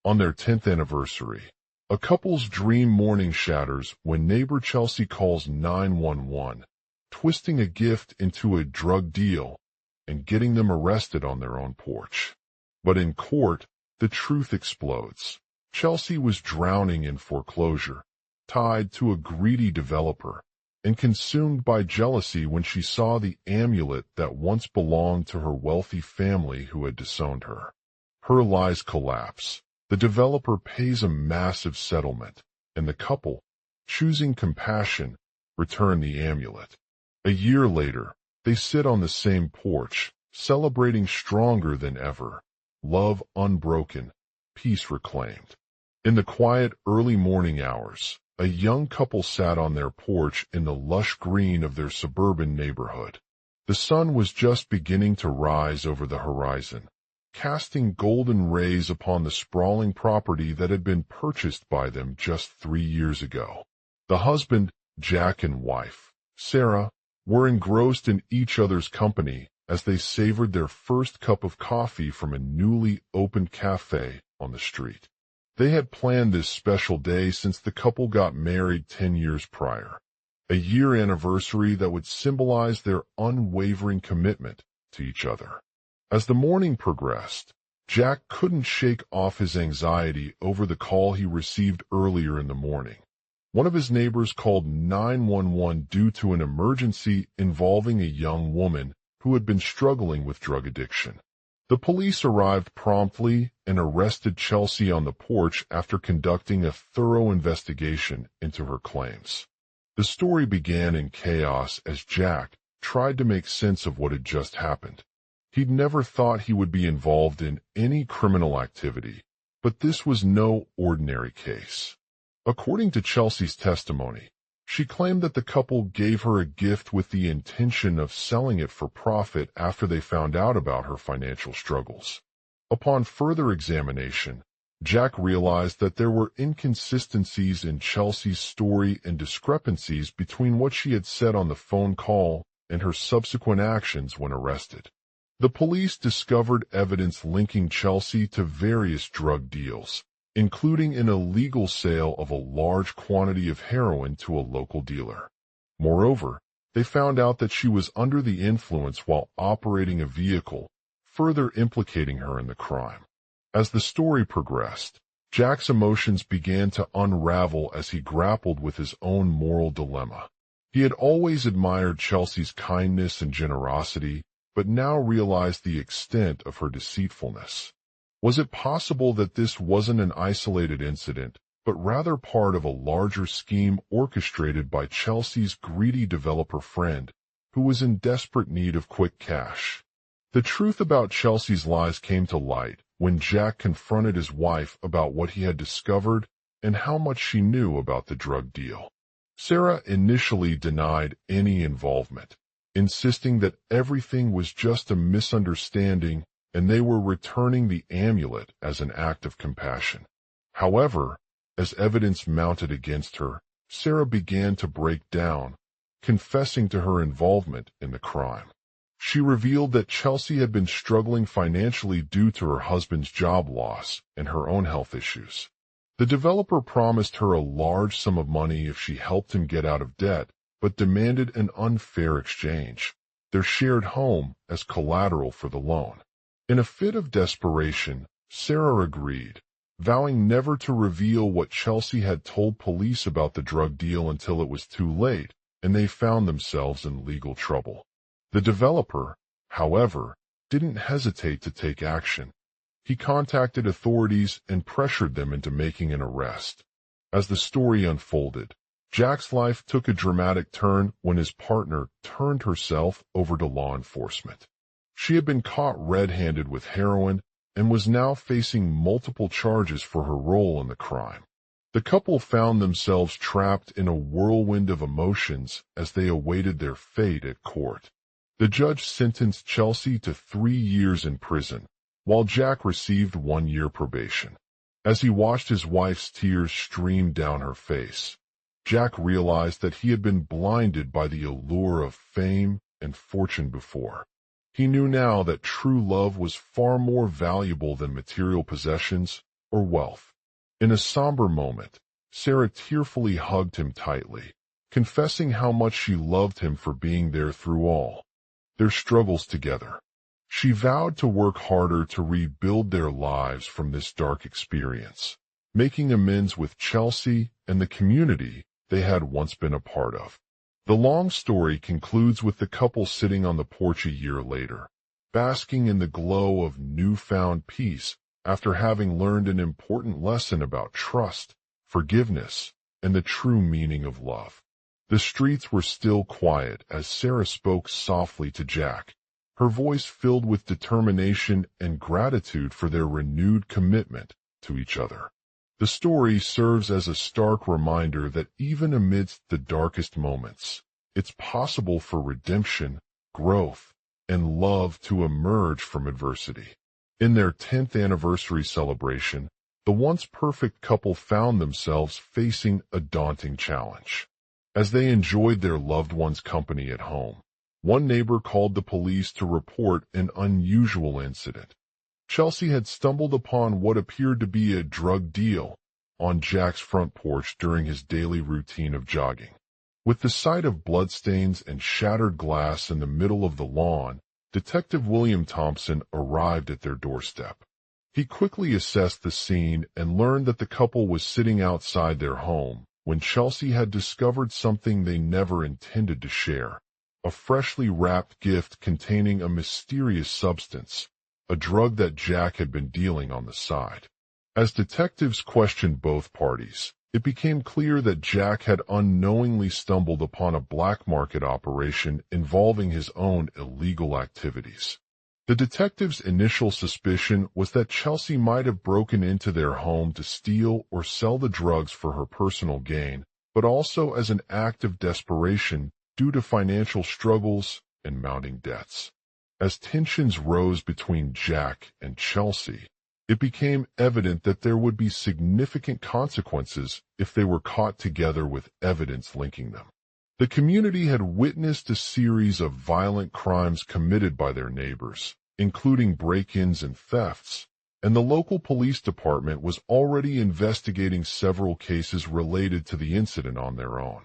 On their 10th anniversary, a couple's dream morning shatters when neighbor Chelsea calls 911, twisting a gift into a drug deal and getting them arrested on their own porch. But in court, the truth explodes. Chelsea was drowning in foreclosure, tied to a greedy developer, and consumed by jealousy when she saw the amulet that once belonged to her wealthy family who had disowned her. Her lies collapse. The developer pays a massive settlement, and the couple, choosing compassion, return the amulet. A year later, they sit on the same porch, celebrating stronger than ever. Love unbroken, peace reclaimed. In the quiet early morning hours, a young couple sat on their porch in the lush green of their suburban neighborhood. The sun was just beginning to rise over the horizon, casting golden rays upon the sprawling property that had been purchased by them just 3 years ago. The husband, Jack, and wife, Sarah, were engrossed in each other's company as they savored their first cup of coffee from a newly opened cafe on the street. They had planned this special day since the couple got married 10 years prior, a year anniversary that would symbolize their unwavering commitment to each other. As the morning progressed, Jack couldn't shake off his anxiety over the call he received earlier in the morning. One of his neighbors called 911 due to an emergency involving a young woman who had been struggling with drug addiction. The police arrived promptly and arrested Chelsea on the porch after conducting a thorough investigation into her claims. The story began in chaos as Jack tried to make sense of what had just happened. He'd never thought he would be involved in any criminal activity, but this was no ordinary case. According to Chelsea's testimony, she claimed that the couple gave her a gift with the intention of selling it for profit after they found out about her financial struggles. Upon further examination, Jack realized that there were inconsistencies in Chelsea's story and discrepancies between what she had said on the phone call and her subsequent actions when arrested. The police discovered evidence linking Chelsea to various drug deals, including an illegal sale of a large quantity of heroin to a local dealer. Moreover, they found out that she was under the influence while operating a vehicle, further implicating her in the crime. As the story progressed, Jack's emotions began to unravel as he grappled with his own moral dilemma. He had always admired Chelsea's kindness and generosity, but now realized the extent of her deceitfulness. Was it possible that this wasn't an isolated incident, but rather part of a larger scheme orchestrated by Chelsea's greedy developer friend, who was in desperate need of quick cash? The truth about Chelsea's lies came to light when Jack confronted his wife about what he had discovered and how much she knew about the drug deal. Sarah initially denied any involvement, insisting that everything was just a misunderstanding and they were returning the amulet as an act of compassion. However, as evidence mounted against her, Sarah began to break down, confessing to her involvement in the crime. She revealed that Chelsea had been struggling financially due to her husband's job loss and her own health issues. The developer promised her a large sum of money if she helped him get out of debt, but demanded an unfair exchange, their shared home as collateral for the loan. In a fit of desperation, Sarah agreed, vowing never to reveal what Chelsea had told police about the drug deal until it was too late, and they found themselves in legal trouble. The developer, however, didn't hesitate to take action. He contacted authorities and pressured them into making an arrest. As the story unfolded, Jack's life took a dramatic turn when his partner turned herself over to law enforcement. She had been caught red-handed with heroin and was now facing multiple charges for her role in the crime. The couple found themselves trapped in a whirlwind of emotions as they awaited their fate at court. The judge sentenced Chelsea to 3 years in prison, while Jack received 1 year probation. As he watched his wife's tears stream down her face, Jack realized that he had been blinded by the allure of fame and fortune before. He knew now that true love was far more valuable than material possessions, or wealth. In a somber moment, Sarah tearfully hugged him tightly, confessing how much she loved him for being there through all their struggles together. She vowed to work harder to rebuild their lives from this dark experience, making amends with Chelsea and the community they had once been a part of. The long story concludes with the couple sitting on the porch a year later, basking in the glow of newfound peace after having learned an important lesson about trust, forgiveness, and the true meaning of love. The streets were still quiet as Sarah spoke softly to Jack, her voice filled with determination and gratitude for their renewed commitment to each other. The story serves as a stark reminder that even amidst the darkest moments, it's possible for redemption, growth, and love to emerge from adversity. In their 10th anniversary celebration, the once perfect couple found themselves facing a daunting challenge. As they enjoyed their loved one's company at home, one neighbor called the police to report an unusual incident. Chelsea had stumbled upon what appeared to be a drug deal on Jack's front porch during his daily routine of jogging. With the sight of bloodstains and shattered glass in the middle of the lawn, Detective William Thompson arrived at their doorstep. He quickly assessed the scene and learned that the couple was sitting outside their home when Chelsea had discovered something they never intended to share: a freshly wrapped gift containing a mysterious substance, a drug that Jack had been dealing on the side. As detectives questioned both parties, it became clear that Jack had unknowingly stumbled upon a black market operation involving his own illegal activities. The detectives' initial suspicion was that Chelsea might have broken into their home to steal or sell the drugs for her personal gain, but also as an act of desperation due to financial struggles and mounting debts. As tensions rose between Jack and Chelsea, it became evident that there would be significant consequences if they were caught together with evidence linking them. The community had witnessed a series of violent crimes committed by their neighbors, including break-ins and thefts, and the local police department was already investigating several cases related to the incident on their own.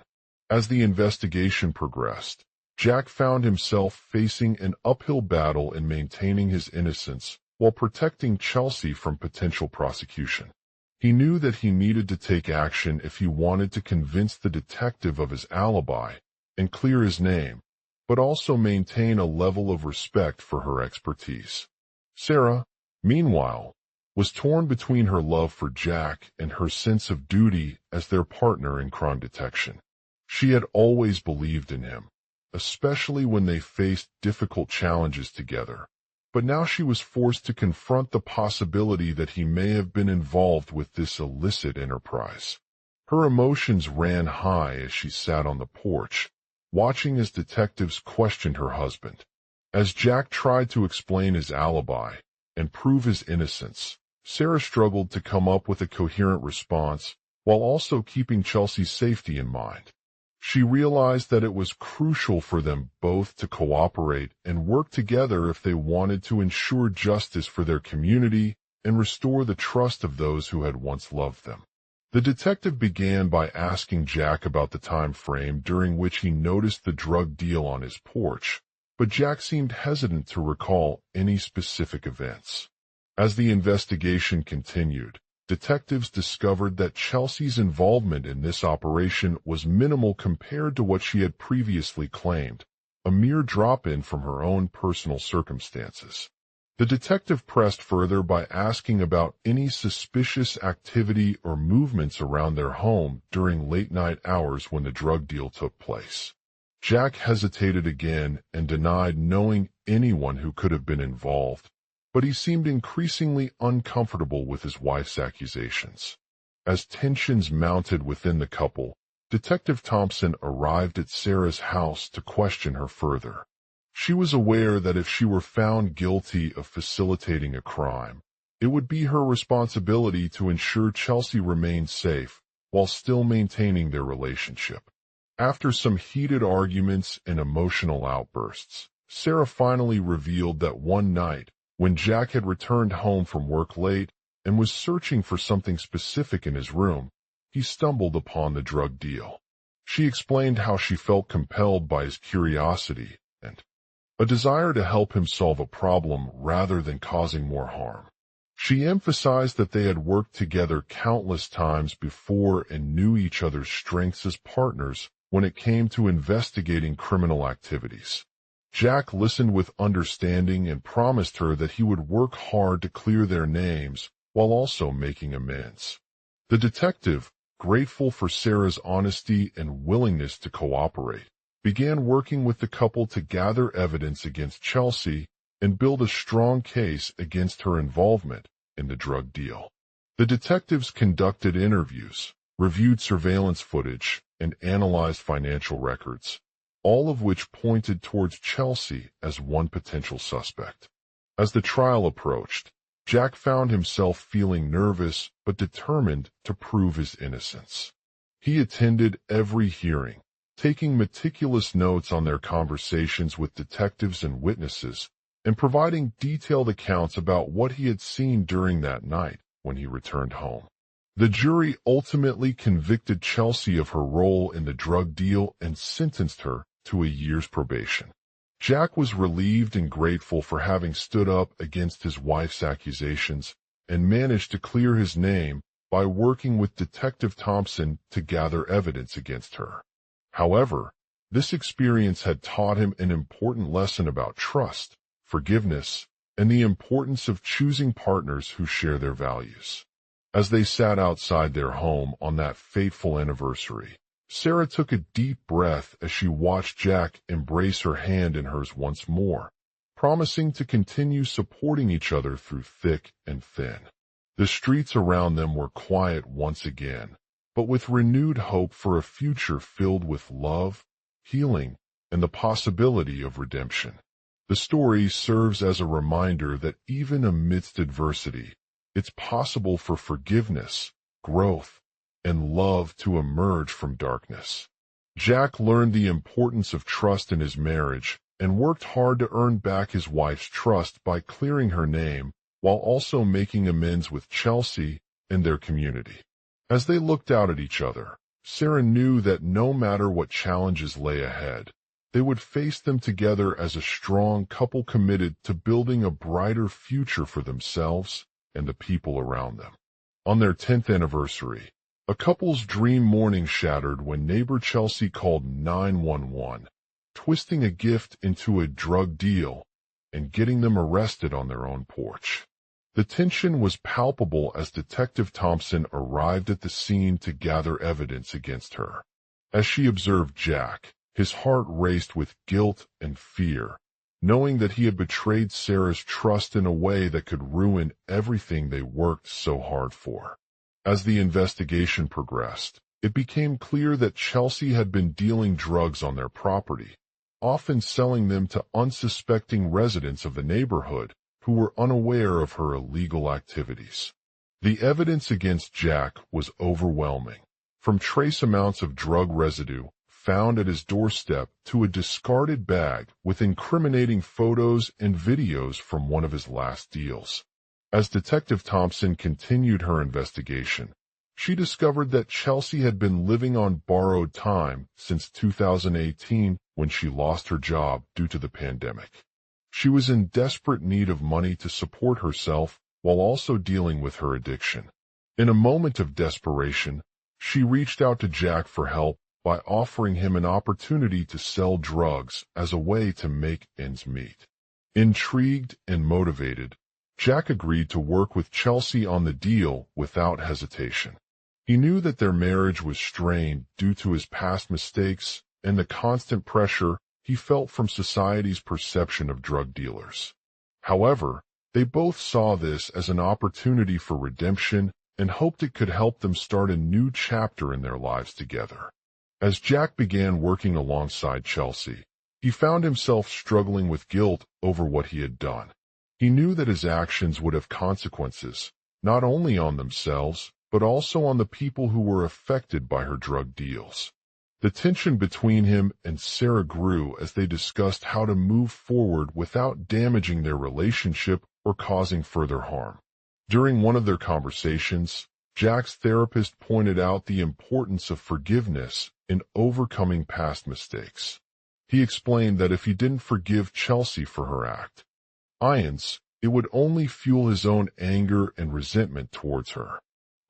As the investigation progressed, Jack found himself facing an uphill battle in maintaining his innocence while protecting Chelsea from potential prosecution. He knew that he needed to take action if he wanted to convince the detective of his alibi and clear his name, but also maintain a level of respect for her expertise. Sarah, meanwhile, was torn between her love for Jack and her sense of duty as their partner in crime detection. She had always believed in him, especially when they faced difficult challenges together. But now she was forced to confront the possibility that he may have been involved with this illicit enterprise. Her emotions ran high as she sat on the porch, watching as detectives questioned her husband. As Jack tried to explain his alibi and prove his innocence, Sarah struggled to come up with a coherent response while also keeping Chelsea's safety in mind. She realized that it was crucial for them both to cooperate and work together if they wanted to ensure justice for their community and restore the trust of those who had once loved them. The detective began by asking Jack about the time frame during which he noticed the drug deal on his porch, but Jack seemed hesitant to recall any specific events. As the investigation continued, detectives discovered that Chelsea's involvement in this operation was minimal compared to what she had previously claimed, a mere drop-in from her own personal circumstances. The detective pressed further by asking about any suspicious activity or movements around their home during late-night hours when the drug deal took place. Jack hesitated again and denied knowing anyone who could have been involved, but he seemed increasingly uncomfortable with his wife's accusations. As tensions mounted within the couple, Detective Thompson arrived at Sarah's house to question her further. She was aware that if she were found guilty of facilitating a crime, it would be her responsibility to ensure Chelsea remained safe while still maintaining their relationship. After some heated arguments and emotional outbursts, Sarah finally revealed that one night, when Jack had returned home from work late, and was searching for something specific in his room, he stumbled upon the drug deal. She explained how she felt compelled by his curiosity and a desire to help him solve a problem rather than causing more harm. She emphasized that they had worked together countless times before and knew each other's strengths as partners when it came to investigating criminal activities. Jack listened with understanding and promised her that he would work hard to clear their names while also making amends. The detective, grateful for Sarah's honesty and willingness to cooperate, began working with the couple to gather evidence against Chelsea and build a strong case against her involvement in the drug deal. The detectives conducted interviews, reviewed surveillance footage, and analyzed financial records, all of which pointed towards Chelsea as one potential suspect. As the trial approached, Jack found himself feeling nervous but determined to prove his innocence. He attended every hearing, taking meticulous notes on their conversations with detectives and witnesses, and providing detailed accounts about what he had seen during that night when he returned home. The jury ultimately convicted Chelsea of her role in the drug deal and sentenced her to a year's probation. Jack was relieved and grateful for having stood up against his wife's accusations and managed to clear his name by working with Detective Thompson to gather evidence against her. However, this experience had taught him an important lesson about trust, forgiveness, and the importance of choosing partners who share their values. As they sat outside their home on that fateful anniversary, Sarah took a deep breath as she watched Jack embrace her hand in hers once more, promising to continue supporting each other through thick and thin. The streets around them were quiet once again, but with renewed hope for a future filled with love, healing, and the possibility of redemption. The story serves as a reminder that even amidst adversity, it's possible for forgiveness, growth, and love to emerge from darkness. Jack learned the importance of trust in his marriage and worked hard to earn back his wife's trust by clearing her name while also making amends with Chelsea and their community. As they looked out at each other, Sarah knew that no matter what challenges lay ahead, they would face them together as a strong couple committed to building a brighter future for themselves and the people around them. On their 10th anniversary, a couple's dream morning shattered when neighbor Chelsea called 911, twisting a gift into a drug deal and getting them arrested on their own porch. The tension was palpable as Detective Thompson arrived at the scene to gather evidence against her. As she observed Jack, his heart raced with guilt and fear, knowing that he had betrayed Sarah's trust in a way that could ruin everything they worked so hard for. As the investigation progressed, it became clear that Chelsea had been dealing drugs on their property, often selling them to unsuspecting residents of the neighborhood who were unaware of her illegal activities. The evidence against Jack was overwhelming, from trace amounts of drug residue found at his doorstep to a discarded bag with incriminating photos and videos from one of his last deals. As Detective Thompson continued her investigation, she discovered that Chelsea had been living on borrowed time since 2018 when she lost her job due to the pandemic. She was in desperate need of money to support herself while also dealing with her addiction. In a moment of desperation, she reached out to Jack for help by offering him an opportunity to sell drugs as a way to make ends meet. Intrigued and motivated, Jack agreed to work with Chelsea on the deal without hesitation. He knew that their marriage was strained due to his past mistakes and the constant pressure he felt from society's perception of drug dealers. However, they both saw this as an opportunity for redemption and hoped it could help them start a new chapter in their lives together. As Jack began working alongside Chelsea, he found himself struggling with guilt over what he had done. He knew that his actions would have consequences, not only on themselves, but also on the people who were affected by her drug deals. The tension between him and Sarah grew as they discussed how to move forward without damaging their relationship or causing further harm. During one of their conversations, Jack's therapist pointed out the importance of forgiveness in overcoming past mistakes. He explained that if he didn't forgive Chelsea for her act, it would only fuel his own anger and resentment towards her.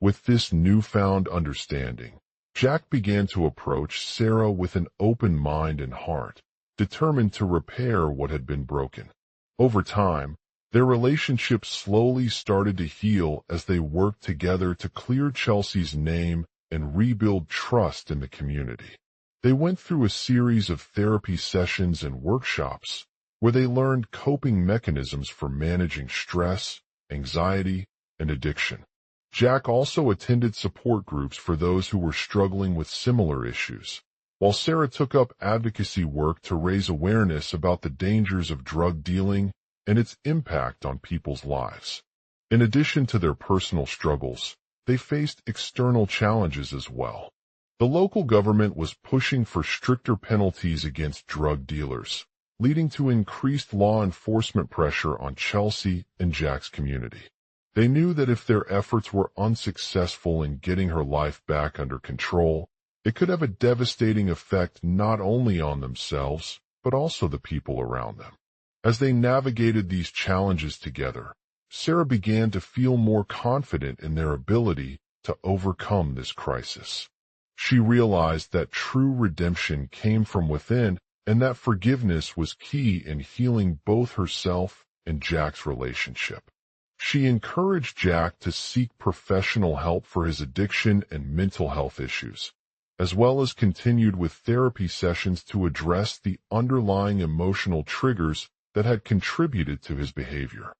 With this newfound understanding, Jack began to approach Sarah with an open mind and heart, determined to repair what had been broken. Over time, their relationship slowly started to heal as they worked together to clear Chelsea's name and rebuild trust in the community. They went through a series of therapy sessions and workshops where they learned coping mechanisms for managing stress, anxiety, and addiction. Jack also attended support groups for those who were struggling with similar issues, while Sarah took up advocacy work to raise awareness about the dangers of drug dealing and its impact on people's lives. In addition to their personal struggles, they faced external challenges as well. The local government was pushing for stricter penalties against drug dealers, leading to increased law enforcement pressure on Chelsea and Jack's community. They knew that if their efforts were unsuccessful in getting her life back under control, it could have a devastating effect not only on themselves, but also the people around them. As they navigated these challenges together, Sarah began to feel more confident in their ability to overcome this crisis. She realized that true redemption came from within and that forgiveness was key in healing both herself and Jack's relationship. She encouraged Jack to seek professional help for his addiction and mental health issues, as well as continued with therapy sessions to address the underlying emotional triggers that had contributed to his behavior.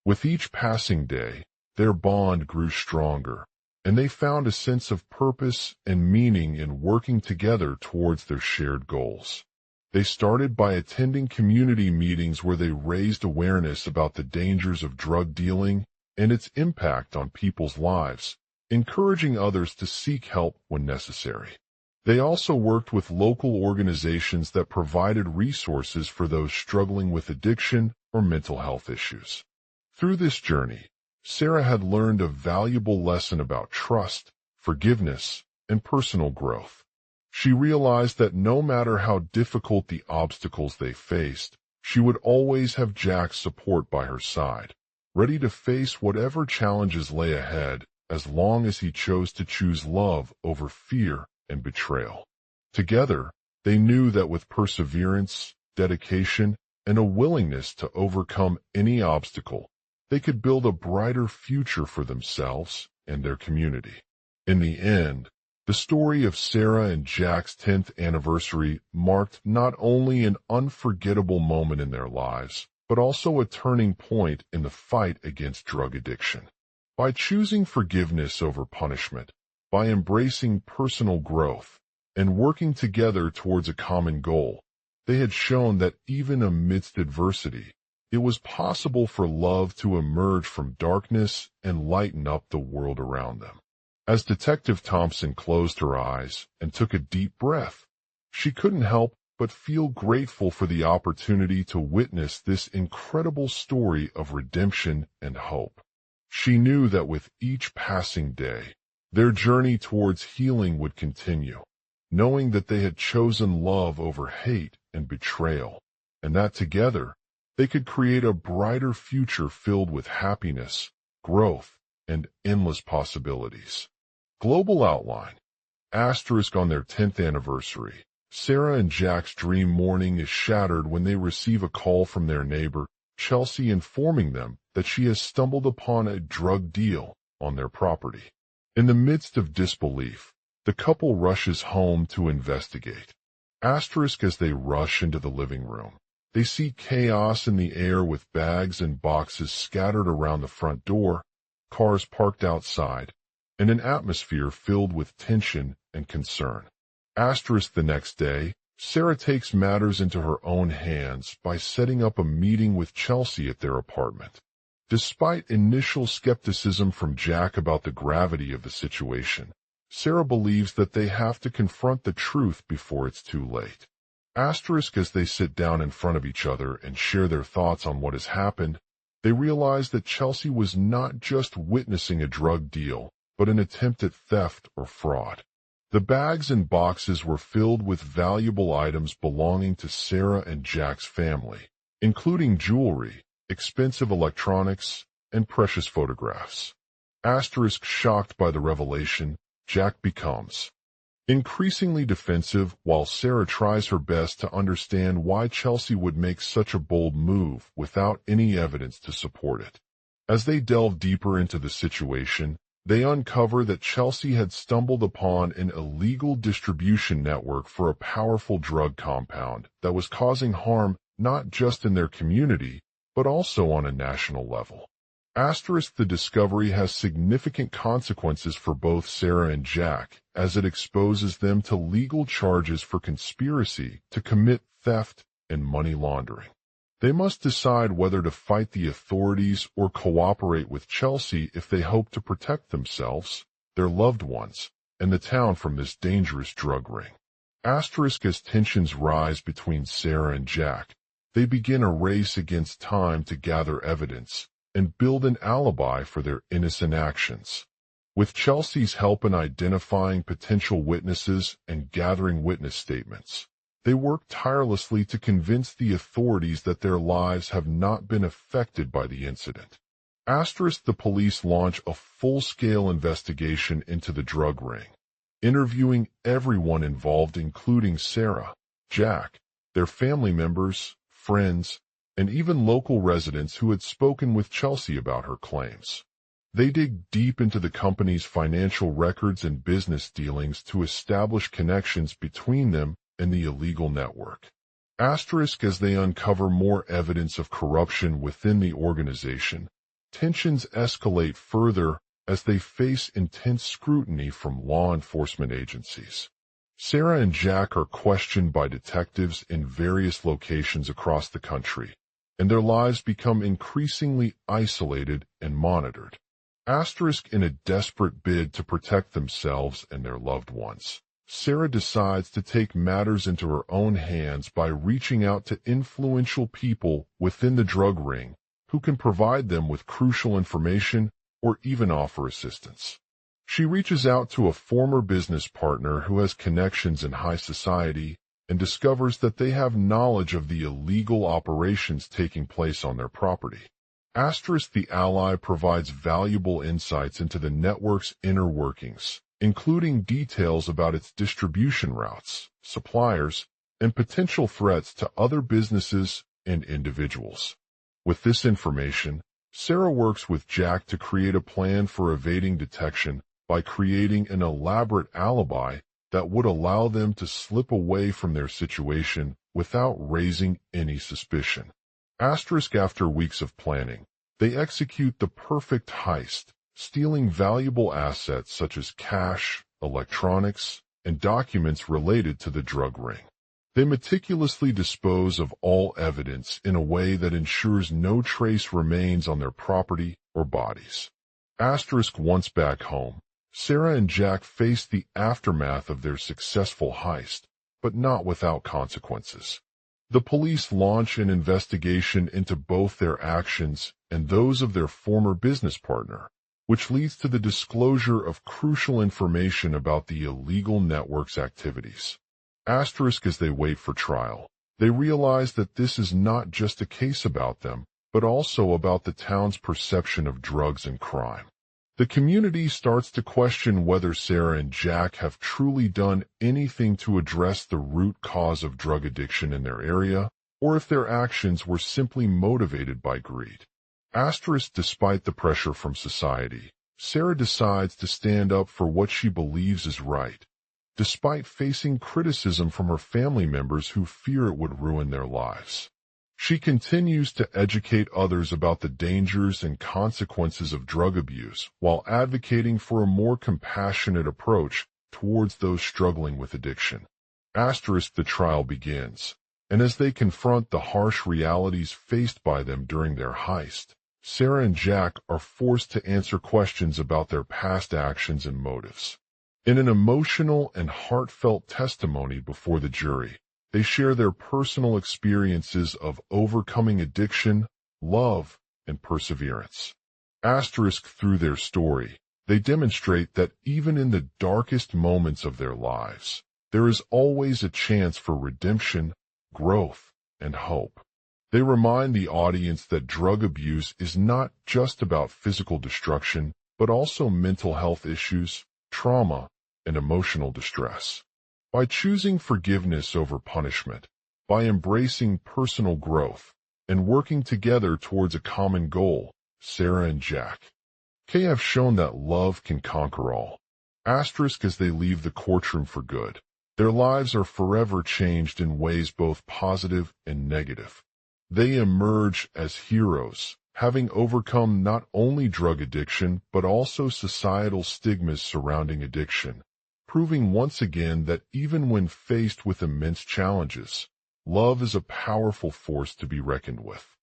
With each passing day, their bond grew stronger, and they found a sense of purpose and meaning in working together towards their shared goals. They started by attending community meetings where they raised awareness about the dangers of drug dealing and its impact on people's lives, encouraging others to seek help when necessary. They also worked with local organizations that provided resources for those struggling with addiction or mental health issues. Through this journey, Sarah had learned a valuable lesson about trust, forgiveness, and personal growth. She realized that no matter how difficult the obstacles they faced, she would always have Jack's support by her side, ready to face whatever challenges lay ahead as long as he chose to choose love over fear and betrayal. Together, they knew that with perseverance, dedication, and a willingness to overcome any obstacle, they could build a brighter future for themselves and their community. In the end, the story of Sarah and Jack's 10th anniversary marked not only an unforgettable moment in their lives, but also a turning point in the fight against drug addiction. By choosing forgiveness over punishment, by embracing personal growth, and working together towards a common goal, they had shown that even amidst adversity, it was possible for love to emerge from darkness and lighten up the world around them. As Detective Thompson closed her eyes and took a deep breath, she couldn't help but feel grateful for the opportunity to witness this incredible story of redemption and hope. She knew that with each passing day, their journey towards healing would continue, knowing that they had chosen love over hate and betrayal, and that together they could create a brighter future filled with happiness, growth, and endless possibilities. Global outline. Asterisk on their 10th anniversary. Sarah and Jack's dream morning is shattered when they receive a call from their neighbor, Chelsea, informing them that she has stumbled upon a drug deal on their property. In the midst of disbelief, the couple rushes home to investigate. Asterisk as they rush into the living room, they see chaos in the air with bags and boxes scattered around the front door, cars parked outside, and an atmosphere filled with tension and concern. Asterisk the next day, Sarah takes matters into her own hands by setting up a meeting with Chelsea at their apartment. Despite initial skepticism from Jack about the gravity of the situation, Sarah believes that they have to confront the truth before it's too late. Asterisk as they sit down in front of each other and share their thoughts on what has happened, They realized that Chelsea was not just witnessing a drug deal, but an attempt at theft or fraud. The bags and boxes were filled with valuable items belonging to Sarah and Jack's family, including jewelry, expensive electronics, and precious photographs. Shocked by the revelation, Jack becomes increasingly defensive while Sarah tries her best to understand why Chelsea would make such a bold move without any evidence to support it. As they delve deeper into the situation, they uncover that Chelsea had stumbled upon an illegal distribution network for a powerful drug compound that was causing harm not just in their community, but also on a national level. The discovery has significant consequences for both Sarah and Jack, as it exposes them to legal charges for conspiracy to commit theft and money laundering. They must decide whether to fight the authorities or cooperate with Chelsea if they hope to protect themselves, their loved ones, and the town from this dangerous drug ring. As tensions rise between Sarah and Jack, they begin a race against time to gather evidence and build an alibi for their innocent actions. With Chelsea's help in identifying potential witnesses and gathering witness statements, they work tirelessly to convince the authorities that their lives have not been affected by the incident. The police launch a full-scale investigation into the drug ring, interviewing everyone involved including Sarah, Jack, their family members, friends, and even local residents who had spoken with Chelsea about her claims. They dig deep into the company's financial records and business dealings to establish connections between them and the illegal network. As they uncover more evidence of corruption within the organization, tensions escalate further as they face intense scrutiny from law enforcement agencies. Sarah and Jack are questioned by detectives in various locations across the country, and their lives become increasingly isolated and monitored. In a desperate bid to protect themselves and their loved ones, Sarah decides to take matters into her own hands by reaching out to influential people within the drug ring who can provide them with crucial information or even offer assistance. She reaches out to a former business partner who has connections in high society and discovers that they have knowledge of the illegal operations taking place on their property. The ally provides valuable insights into the network's inner workings, including details about its distribution routes, suppliers, and potential threats to other businesses and individuals. With this information, Sarah works with Jack to create a plan for evading detection by creating an elaborate alibi that would allow them to slip away from their situation without raising any suspicion. After weeks of planning, they execute the perfect heist, stealing valuable assets such as cash, electronics, and documents related to the drug ring. They meticulously dispose of all evidence in a way that ensures no trace remains on their property or bodies. Once back home, Sarah and Jack face the aftermath of their successful heist, but not without consequences. The police launch an investigation into both their actions and those of their former business partner, which leads to the disclosure of crucial information about the illegal network's activities. As they wait for trial, they realize that this is not just a case about them, but also about the town's perception of drugs and crime. The community starts to question whether Sarah and Jack have truly done anything to address the root cause of drug addiction in their area, or if their actions were simply motivated by greed. Despite the pressure from society, Sarah decides to stand up for what she believes is right, despite facing criticism from her family members who fear it would ruin their lives. She continues to educate others about the dangers and consequences of drug abuse while advocating for a more compassionate approach towards those struggling with addiction. The trial begins, and as they confront the harsh realities faced by them during their heist, Sarah and Jack are forced to answer questions about their past actions and motives. In an emotional and heartfelt testimony before the jury, they share their personal experiences of overcoming addiction, love, and perseverance. Through their story, they demonstrate that even in the darkest moments of their lives, there is always a chance for redemption, growth, and hope. They remind the audience that drug abuse is not just about physical destruction, but also mental health issues, trauma, and emotional distress. By choosing forgiveness over punishment, by embracing personal growth, and working together towards a common goal, Sarah and Jack have shown that love can conquer all. As they leave the courtroom for good, their lives are forever changed in ways both positive and negative. They emerge as heroes, having overcome not only drug addiction but also societal stigmas surrounding addiction, proving once again that even when faced with immense challenges, love is a powerful force to be reckoned with.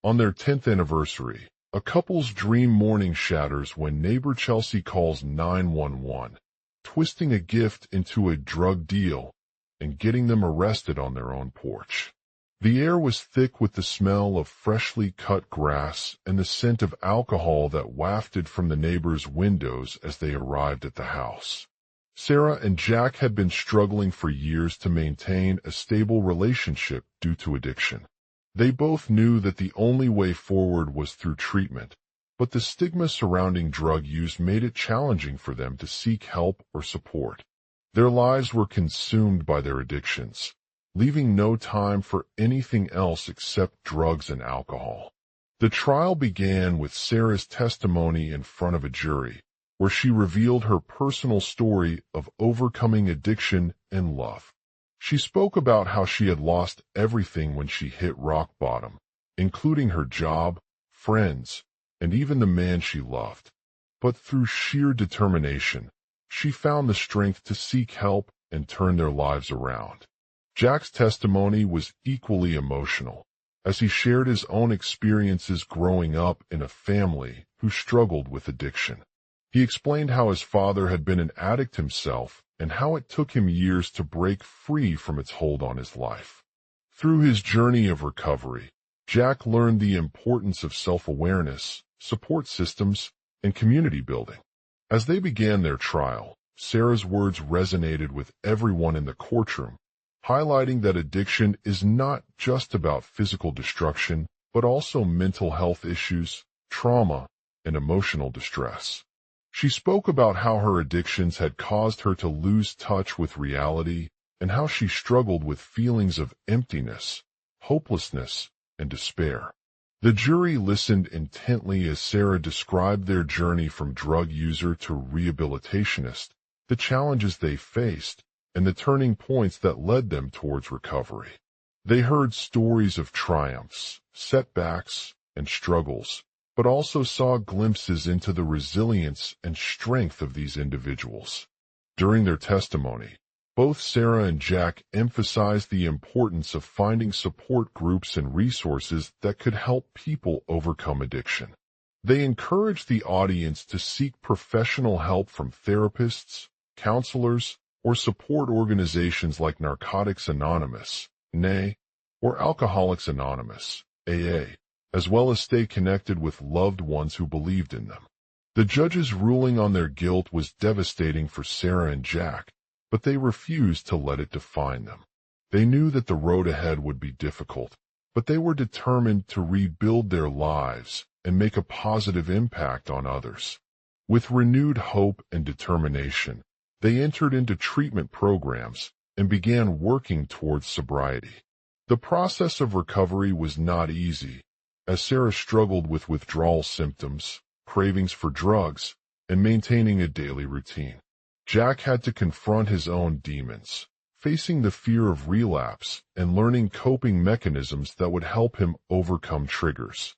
On their 10th anniversary, a couple's dream morning shatters when neighbor Chelsea calls 911, twisting a gift into a drug deal and getting them arrested on their own porch. The air was thick with the smell of freshly cut grass and the scent of alcohol that wafted from the neighbors' windows as they arrived at the house. Sarah and Jack had been struggling for years to maintain a stable relationship due to addiction. They both knew that the only way forward was through treatment, but the stigma surrounding drug use made it challenging for them to seek help or support. Their lives were consumed by their addictions, leaving no time for anything else except drugs and alcohol. The trial began with Sarah's testimony in front of a jury, where she revealed her personal story of overcoming addiction and love. She spoke about how she had lost everything when she hit rock bottom, including her job, friends, and even the man she loved. But through sheer determination, she found the strength to seek help and turn their lives around. Jack's testimony was equally emotional, as he shared his own experiences growing up in a family who struggled with addiction. He explained how his father had been an addict himself and how it took him years to break free from its hold on his life. Through his journey of recovery, Jack learned the importance of self-awareness, support systems, and community building. As they began their trial, Sarah's words resonated with everyone in the courtroom, highlighting that addiction is not just about physical destruction, but also mental health issues, trauma, and emotional distress. She spoke about how her addictions had caused her to lose touch with reality and how she struggled with feelings of emptiness, hopelessness, and despair. The jury listened intently as Sarah described their journey from drug user to rehabilitationist, the challenges they faced, and the turning points that led them towards recovery. They heard stories of triumphs, setbacks, and struggles, but also saw glimpses into the resilience and strength of these individuals. During their testimony, both Sarah and Jack emphasized the importance of finding support groups and resources that could help people overcome addiction. They encouraged the audience to seek professional help from therapists, counselors, or support organizations like Narcotics Anonymous, NA, or Alcoholics Anonymous, AA, as well as stay connected with loved ones who believed in them. The judge's ruling on their guilt was devastating for Sarah and Jack, but they refused to let it define them. They knew that the road ahead would be difficult, but they were determined to rebuild their lives and make a positive impact on others. With renewed hope and determination, they entered into treatment programs and began working towards sobriety. The process of recovery was not easy, as Sarah struggled with withdrawal symptoms, cravings for drugs, and maintaining a daily routine. Jack had to confront his own demons, facing the fear of relapse and learning coping mechanisms that would help him overcome triggers.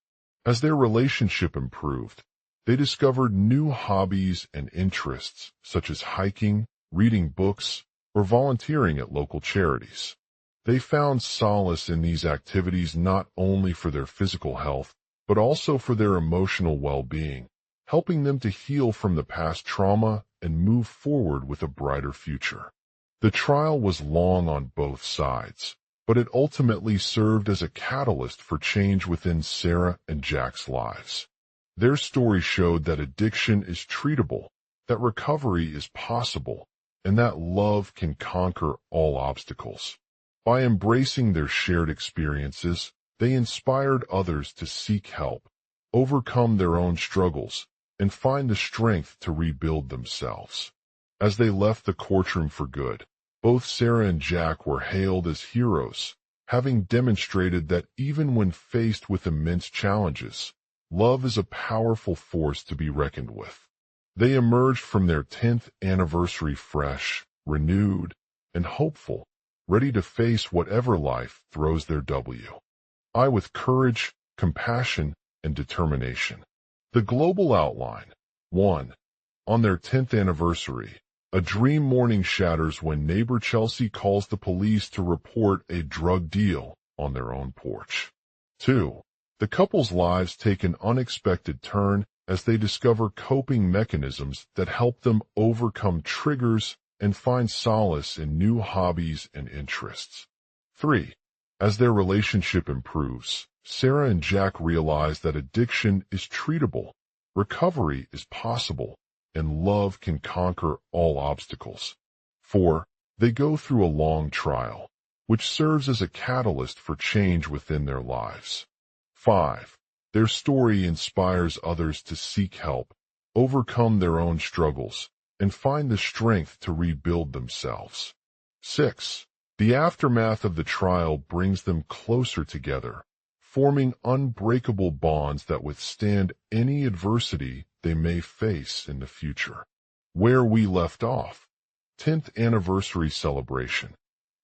As their relationship improved, they discovered new hobbies and interests such as hiking, reading books, or volunteering at local charities. They found solace in these activities not only for their physical health, but also for their emotional well-being, helping them to heal from the past trauma and move forward with a brighter future. The trial was long on both sides, but it ultimately served as a catalyst for change within Sarah and Jack's lives. Their story showed that addiction is treatable, that recovery is possible, and that love can conquer all obstacles. By embracing their shared experiences, they inspired others to seek help, overcome their own struggles, and find the strength to rebuild themselves. As they left the courtroom for good, both Sarah and Jack were hailed as heroes, having demonstrated that even when faced with immense challenges, love is a powerful force to be reckoned with. They emerged from their 10th anniversary fresh, renewed, and hopeful, ready to face whatever life throws their way with courage, compassion, and determination. The global outline. 1. On their 10th anniversary, a dream morning shatters when neighbor Chelsea calls the police to report a drug deal on their own porch. 2. The couple's lives take an unexpected turn as they discover coping mechanisms that help them overcome triggers and find solace in new hobbies and interests. 3. As their relationship improves, Sarah and Jack realize that addiction is treatable, recovery is possible, and love can conquer all obstacles. 4. They go through a long trial, which serves as a catalyst for change within their lives. 5. Their story inspires others to seek help, overcome their own struggles, and find the strength to rebuild themselves. 6. The aftermath of the trial brings them closer together, forming unbreakable bonds that withstand any adversity they may face in the future. Where we left off. 10th anniversary celebration.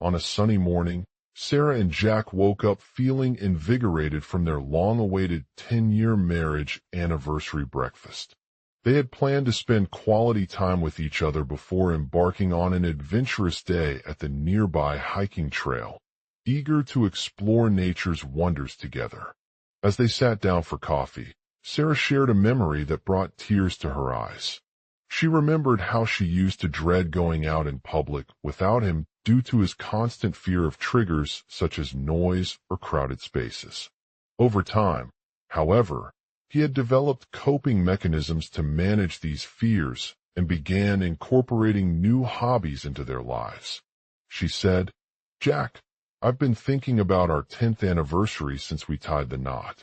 On a sunny morning, Sarah and Jack woke up feeling invigorated from their long-awaited 10-year marriage anniversary breakfast. They had planned to spend quality time with each other before embarking on an adventurous day at the nearby hiking trail, eager to explore nature's wonders together. As they sat down for coffee, Sarah shared a memory that brought tears to her eyes. She remembered how she used to dread going out in public without him due to his constant fear of triggers such as noise or crowded spaces. Over time, however, he had developed coping mechanisms to manage these fears and began incorporating new hobbies into their lives. She said, "Jack, I've been thinking about our 10th anniversary since we tied the knot.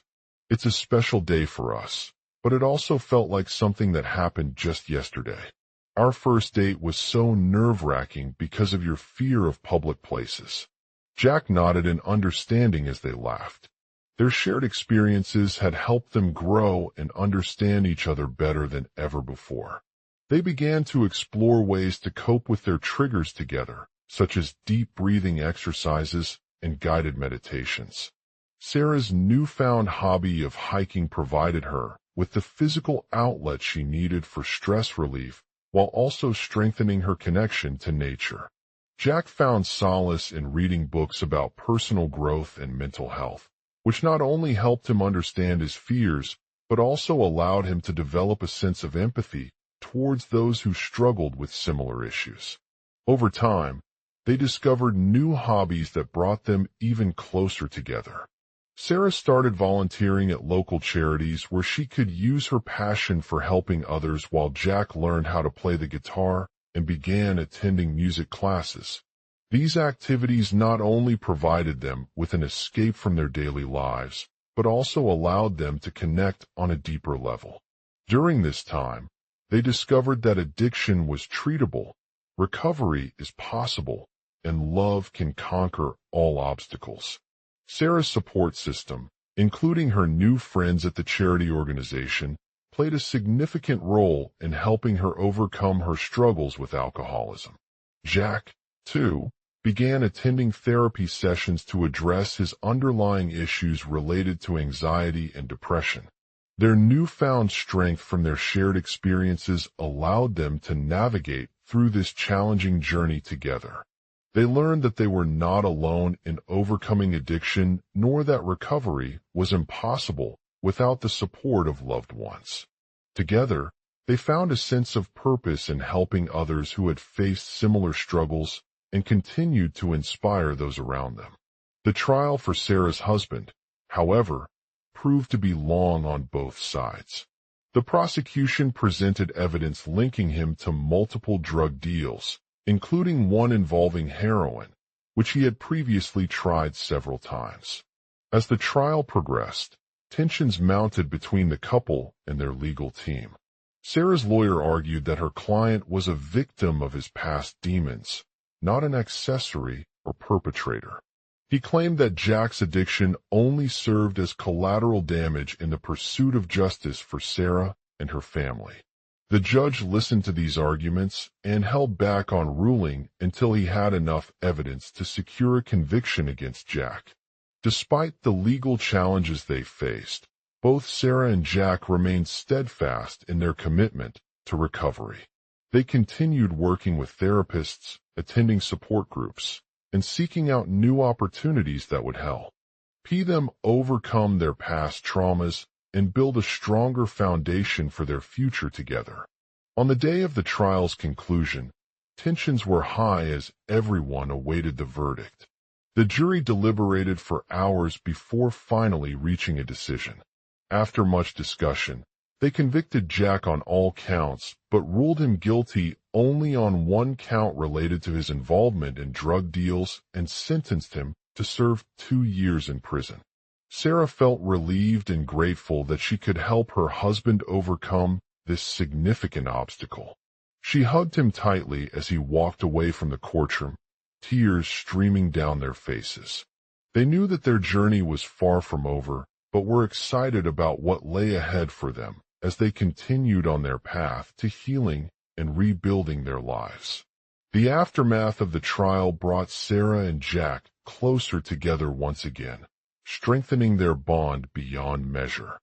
It's a special day for us, but it also felt like something that happened just yesterday. Our first date was so nerve-wracking because of your fear of public places." Jack nodded in understanding as they laughed. Their shared experiences had helped them grow and understand each other better than ever before. They began to explore ways to cope with their triggers together, such as deep breathing exercises and guided meditations. Sarah's newfound hobby of hiking provided her with the physical outlet she needed for stress relief while also strengthening her connection to nature. Jack found solace in reading books about personal growth and mental health, which not only helped him understand his fears, but also allowed him to develop a sense of empathy towards those who struggled with similar issues. Over time, they discovered new hobbies that brought them even closer together. Sarah started volunteering at local charities where she could use her passion for helping others, while Jack learned how to play the guitar and began attending music classes. These activities not only provided them with an escape from their daily lives, but also allowed them to connect on a deeper level. During this time, they discovered that addiction was treatable, recovery is possible, and love can conquer all obstacles. Sarah's support system, including her new friends at the charity organization, played a significant role in helping her overcome her struggles with alcoholism. Jack, too, began attending therapy sessions to address his underlying issues related to anxiety and depression. Their newfound strength from their shared experiences allowed them to navigate through this challenging journey together. They learned that they were not alone in overcoming addiction, nor that recovery was impossible without the support of loved ones. Together, they found a sense of purpose in helping others who had faced similar struggles and continued to inspire those around them. The trial for Sarah's husband, however, proved to be long on both sides. The prosecution presented evidence linking him to multiple drug deals, including one involving heroin, which he had previously tried several times. As the trial progressed, tensions mounted between the couple and their legal team. Sarah's lawyer argued that her client was a victim of his past demons, not an accessory or perpetrator. He claimed that Jack's addiction only served as collateral damage in the pursuit of justice for Sarah and her family. The judge listened to these arguments and held back on ruling until he had enough evidence to secure a conviction against Jack. Despite the legal challenges they faced, both Sarah and Jack remained steadfast in their commitment to recovery. They continued working with therapists, attending support groups, and seeking out new opportunities that would help them overcome their past traumas and build a stronger foundation for their future together. On the day of the trial's conclusion, tensions were high as everyone awaited the verdict. The jury deliberated for hours before finally reaching a decision. After much discussion, they convicted Jack on all counts but ruled him guilty only on one count related to his involvement in drug deals and sentenced him to serve 2 years in prison. Sarah felt relieved and grateful that she could help her husband overcome this significant obstacle. She hugged him tightly as he walked away from the courtroom, tears streaming down their faces. They knew that their journey was far from over, but were excited about what lay ahead for them as they continued on their path to healing and rebuilding their lives. The aftermath of the trial brought Sarah and Jack closer together once again, strengthening their bond beyond measure.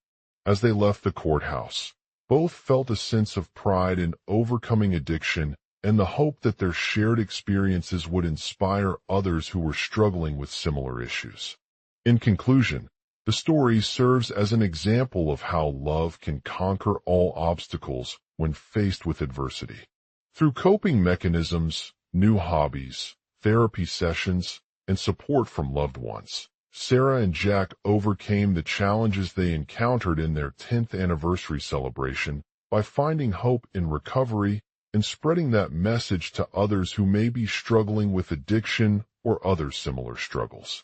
As they left the courthouse, both felt a sense of pride in overcoming addiction and the hope that their shared experiences would inspire others who were struggling with similar issues. In conclusion, the story serves as an example of how love can conquer all obstacles when faced with adversity. Through coping mechanisms, new hobbies, therapy sessions, and support from loved ones, Sarah and Jack overcame the challenges they encountered in their 10th anniversary celebration by finding hope in recovery and spreading that message to others who may be struggling with addiction or other similar struggles.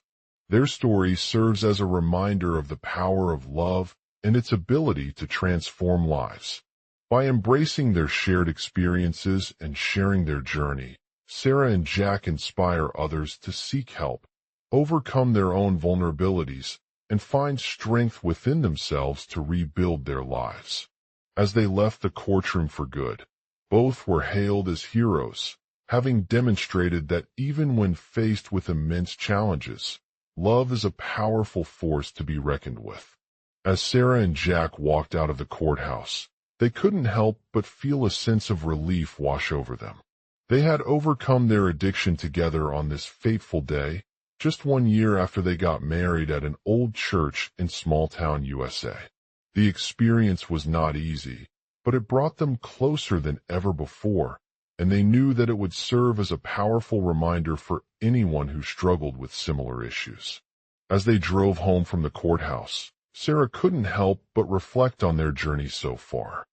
Their story serves as a reminder of the power of love and its ability to transform lives. By embracing their shared experiences and sharing their journey, Sarah and Jack inspire others to seek help, overcome their own vulnerabilities, and find strength within themselves to rebuild their lives. As they left the courtroom for good, both were hailed as heroes, having demonstrated that even when faced with immense challenges, love is a powerful force to be reckoned with. As Sarah and Jack walked out of the courthouse, they couldn't help but feel a sense of relief wash over them. They had overcome their addiction together on this fateful day, just 1 year after they got married at an old church in small-town USA. The experience was not easy, but it brought them closer than ever before, and they knew that it would serve as a powerful reminder for anyone who struggled with similar issues. As they drove home from the courthouse, Sarah couldn't help but reflect on their journey so far.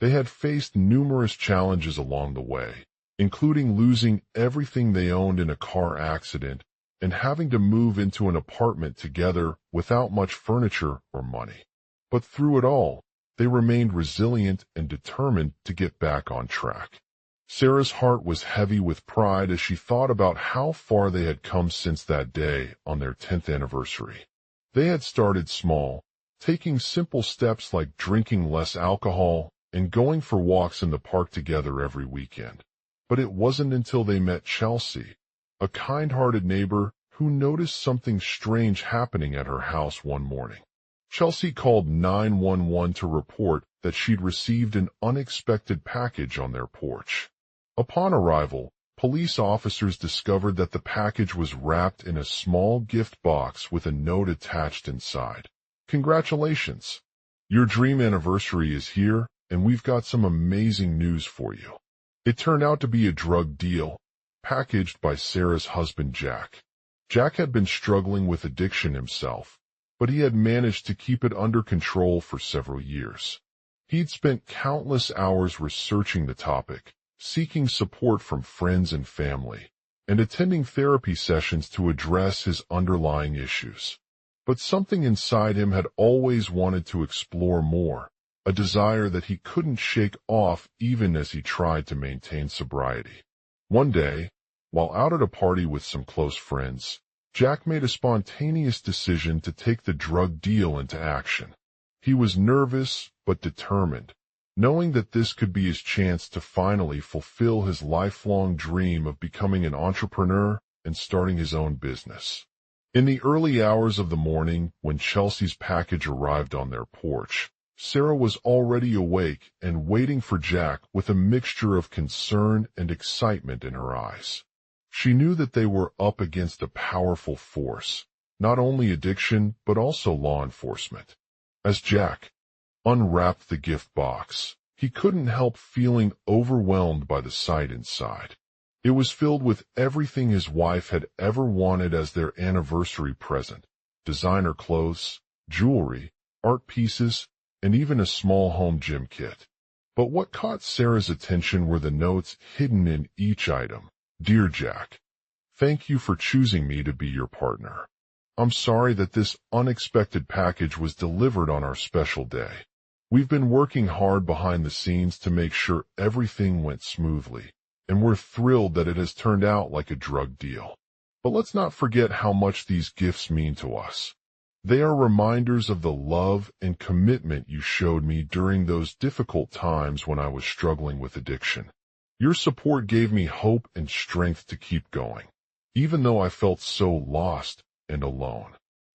They had faced numerous challenges along the way, including losing everything they owned in a car accident and having to move into an apartment together without much furniture or money. But through it all, they remained resilient and determined to get back on track. Sarah's heart was heavy with pride as she thought about how far they had come since that day on their 10th anniversary. They had started small, taking simple steps like drinking less alcohol and going for walks in the park together every weekend. But it wasn't until they met Chelsea, a kind-hearted neighbor who noticed something strange happening at her house one morning. Chelsea called 911 to report that she'd received an unexpected package on their porch. Upon arrival, police officers discovered that the package was wrapped in a small gift box with a note attached inside. "Congratulations! Your dream anniversary is here, and we've got some amazing news for you." It turned out to be a drug deal, packaged by Sarah's husband Jack. Jack had been struggling with addiction himself, but he had managed to keep it under control for several years. He'd spent countless hours researching the topic, seeking support from friends and family, and attending therapy sessions to address his underlying issues. But something inside him had always wanted to explore more, a desire that he couldn't shake off even as he tried to maintain sobriety. One day, while out at a party with some close friends, Jack made a spontaneous decision to take the drug deal into action. He was nervous but determined, knowing that this could be his chance to finally fulfill his lifelong dream of becoming an entrepreneur and starting his own business. In the early hours of the morning, when Chelsea's package arrived on their porch, Sarah was already awake and waiting for Jack with a mixture of concern and excitement in her eyes. She knew that they were up against a powerful force, not only addiction but also law enforcement. As Jack unwrapped the gift box, he couldn't help feeling overwhelmed by the sight inside. It was filled with everything his wife had ever wanted as their anniversary present: designer clothes, jewelry, art pieces, and even a small home gym kit. But what caught Sarah's attention were the notes hidden in each item. "Dear Jack, thank you for choosing me to be your partner. I'm sorry that this unexpected package was delivered on our special day. We've been working hard behind the scenes to make sure everything went smoothly, and we're thrilled that it has turned out like a drug deal. But let's not forget how much these gifts mean to us. They are reminders of the love and commitment you showed me during those difficult times when I was struggling with addiction. Your support gave me hope and strength to keep going, even though I felt so lost and alone.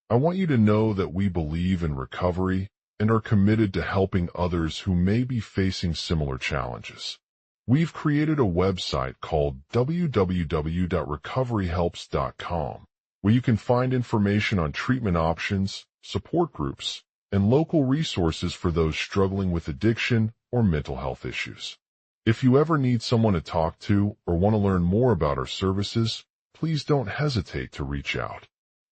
I want you to know that we believe in recovery and are committed to helping others who may be facing similar challenges. We've created a website called www.recoveryhelps.com, where you can find information on treatment options, support groups, and local resources for those struggling with addiction or mental health issues. If you ever need someone to talk to or want to learn more about our services, please don't hesitate to reach out.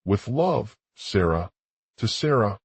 With love, Sarah. To Sarah,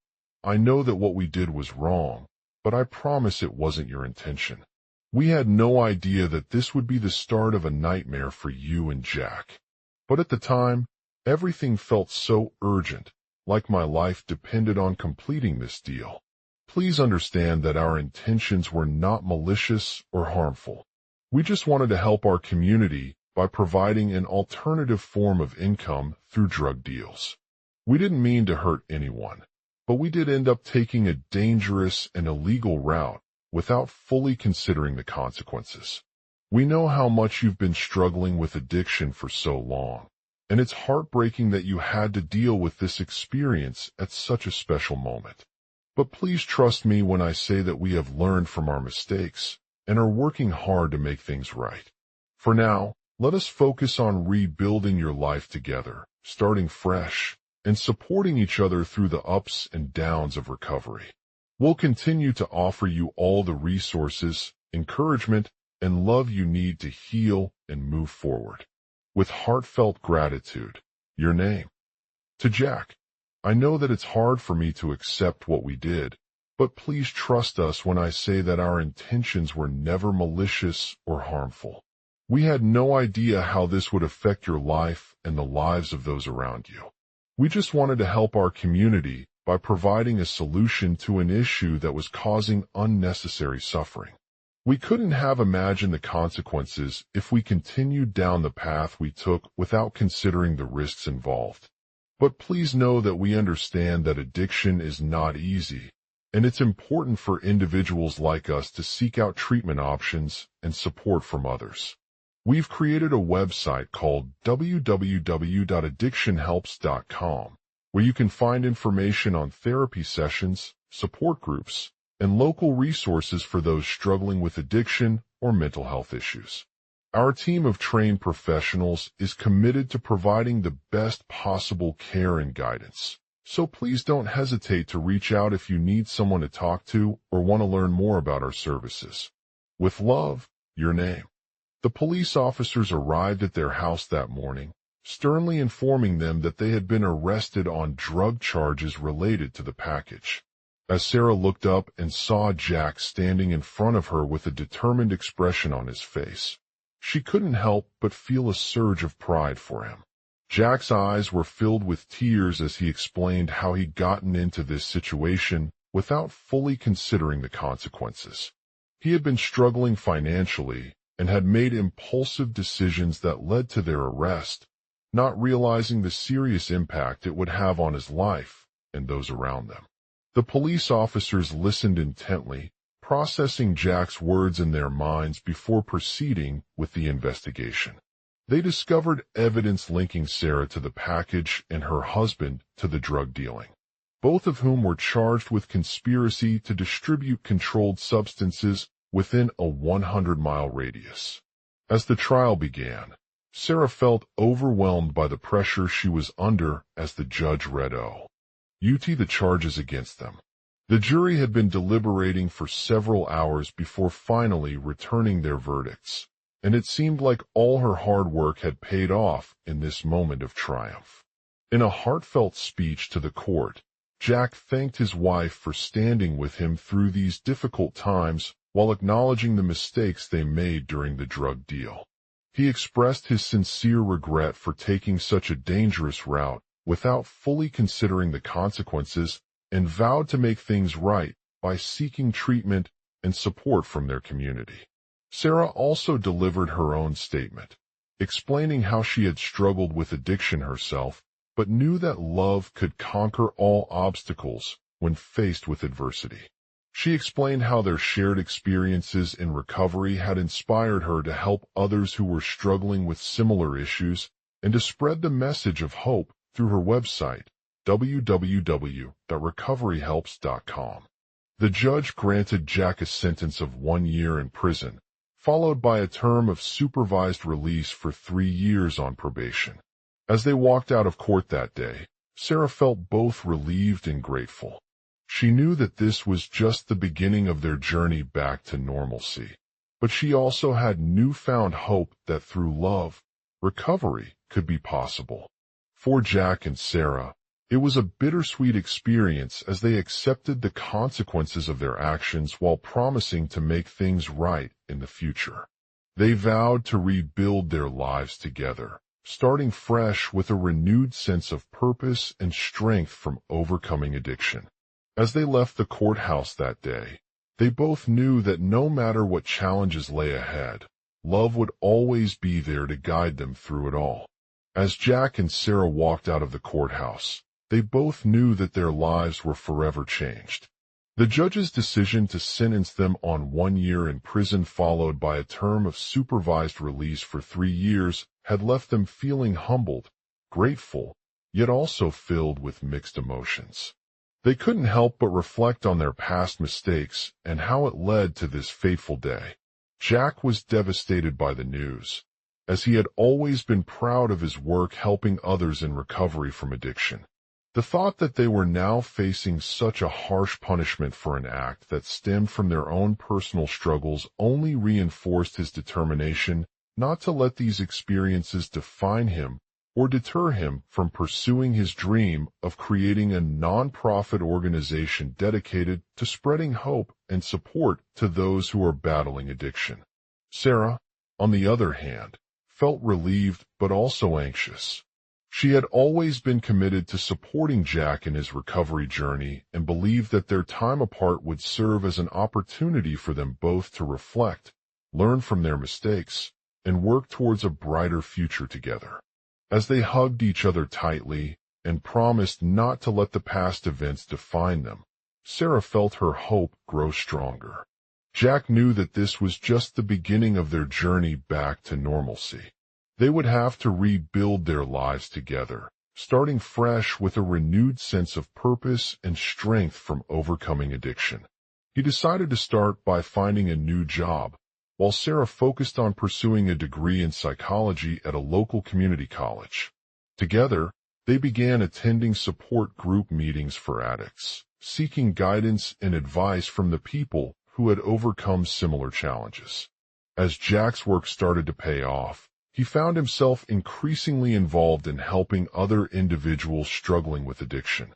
I know that what we did was wrong, but I promise it wasn't your intention. We had no idea that this would be the start of a nightmare for you and Jack. But at the time, everything felt so urgent, like my life depended on completing this deal. Please understand that our intentions were not malicious or harmful. We just wanted to help our community by providing an alternative form of income through drug deals. We didn't mean to hurt anyone, but we did end up taking a dangerous and illegal route without fully considering the consequences. We know how much you've been struggling with addiction for so long, and it's heartbreaking that you had to deal with this experience at such a special moment. But please trust me when I say that we have learned from our mistakes and are working hard to make things right. For now, let us focus on rebuilding your life together, starting fresh, and supporting each other through the ups and downs of recovery. We'll continue to offer you all the resources, encouragement, and love you need to heal and move forward. With heartfelt gratitude, your name. To Jack, I know that it's hard for me to accept what we did, but please trust us when I say that our intentions were never malicious or harmful. We had no idea how this would affect your life and the lives of those around you. We just wanted to help our community by providing a solution to an issue that was causing unnecessary suffering. We couldn't have imagined the consequences if we continued down the path we took without considering the risks involved. But please know that we understand that addiction is not easy, and it's important for individuals like us to seek out treatment options and support from others. We've created a website called www.addictionhelps.com, where you can find information on therapy sessions, support groups, and local resources for those struggling with addiction or mental health issues. Our team of trained professionals is committed to providing the best possible care and guidance, so please don't hesitate to reach out if you need someone to talk to or want to learn more about our services. With love, your name. The police officers arrived at their house that morning, sternly informing them that they had been arrested on drug charges related to the package. As Sarah looked up and saw Jack standing in front of her with a determined expression on his face, she couldn't help but feel a surge of pride for him. Jack's eyes were filled with tears as he explained how he'd gotten into this situation without fully considering the consequences. He had been struggling financially and had made impulsive decisions that led to their arrest, not realizing the serious impact it would have on his life and those around them. The police officers listened intently, processing Jack's words in their minds before proceeding with the investigation. They discovered evidence linking Sarah to the package and her husband to the drug dealing, both of whom were charged with conspiracy to distribute controlled substances within a 100-mile radius. As the trial began, Sarah felt overwhelmed by the pressure she was under as the judge read the charges against them. The jury had been deliberating for several hours before finally returning their verdicts, and it seemed like all her hard work had paid off in this moment of triumph. In a heartfelt speech to the court, Jack thanked his wife for standing with him through these difficult times while acknowledging the mistakes they made during the drug deal. He expressed his sincere regret for taking such a dangerous route without fully considering the consequences and vowed to make things right by seeking treatment and support from their community. Sarah also delivered her own statement, explaining how she had struggled with addiction herself, but knew that love could conquer all obstacles when faced with adversity. She explained how their shared experiences in recovery had inspired her to help others who were struggling with similar issues and to spread the message of hope through her website, www.recoveryhelps.com. The judge granted Jack a sentence of 1 year in prison, followed by a term of supervised release for 3 years on probation. As they walked out of court that day, Sarah felt both relieved and grateful. She knew that this was just the beginning of their journey back to normalcy, but she also had newfound hope that through love, recovery could be possible. For Jack and Sarah, it was a bittersweet experience as they accepted the consequences of their actions while promising to make things right in the future. They vowed to rebuild their lives together, starting fresh with a renewed sense of purpose and strength from overcoming addiction. As they left the courthouse that day, they both knew that no matter what challenges lay ahead, love would always be there to guide them through it all. As Jack and Sarah walked out of the courthouse, they both knew that their lives were forever changed. The judge's decision to sentence them on 1 year in prison followed by a term of supervised release for 3 years had left them feeling humbled, grateful, yet also filled with mixed emotions. They couldn't help but reflect on their past mistakes and how it led to this fateful day. Jack was devastated by the news, as he had always been proud of his work helping others in recovery from addiction. The thought that they were now facing such a harsh punishment for an act that stemmed from their own personal struggles only reinforced his determination not to let these experiences define him or deter him from pursuing his dream of creating a non-profit organization dedicated to spreading hope and support to those who are battling addiction. Sarah, on the other hand, felt relieved but also anxious. She had always been committed to supporting Jack in his recovery journey and believed that their time apart would serve as an opportunity for them both to reflect, learn from their mistakes, and work towards a brighter future together. As they hugged each other tightly and promised not to let the past events define them, Sarah felt her hope grow stronger. Jack knew that this was just the beginning of their journey back to normalcy. They would have to rebuild their lives together, starting fresh with a renewed sense of purpose and strength from overcoming addiction. He decided to start by finding a new job, while Sarah focused on pursuing a degree in psychology at a local community college. Together, they began attending support group meetings for addicts, seeking guidance and advice from the people who had overcome similar challenges. As Jack's work started to pay off, he found himself increasingly involved in helping other individuals struggling with addiction.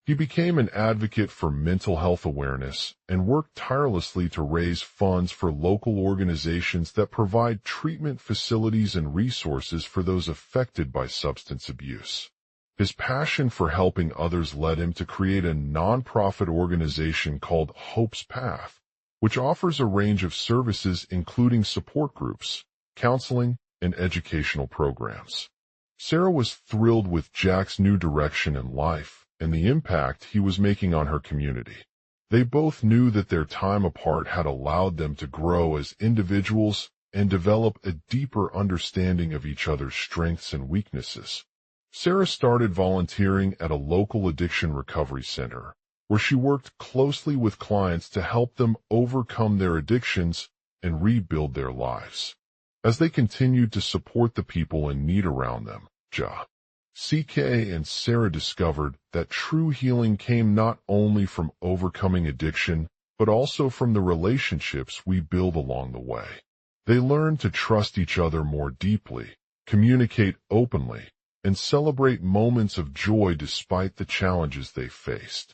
He became an advocate for mental health awareness and worked tirelessly to raise funds for local organizations that provide treatment facilities and resources for those affected by substance abuse. His passion for helping others led him to create a nonprofit organization called Hope's Path, which offers a range of services including support groups, counseling, and educational programs. Sarah was thrilled with Jack's new direction in life and the impact he was making on her community. They both knew that their time apart had allowed them to grow as individuals and develop a deeper understanding of each other's strengths and weaknesses. Sarah started volunteering at a local addiction recovery center, where she worked closely with clients to help them overcome their addictions and rebuild their lives. As they continued to support the people in need around them, CK and Sarah discovered that true healing came not only from overcoming addiction, but also from the relationships we build along the way. They learned to trust each other more deeply, communicate openly, and celebrate moments of joy despite the challenges they faced.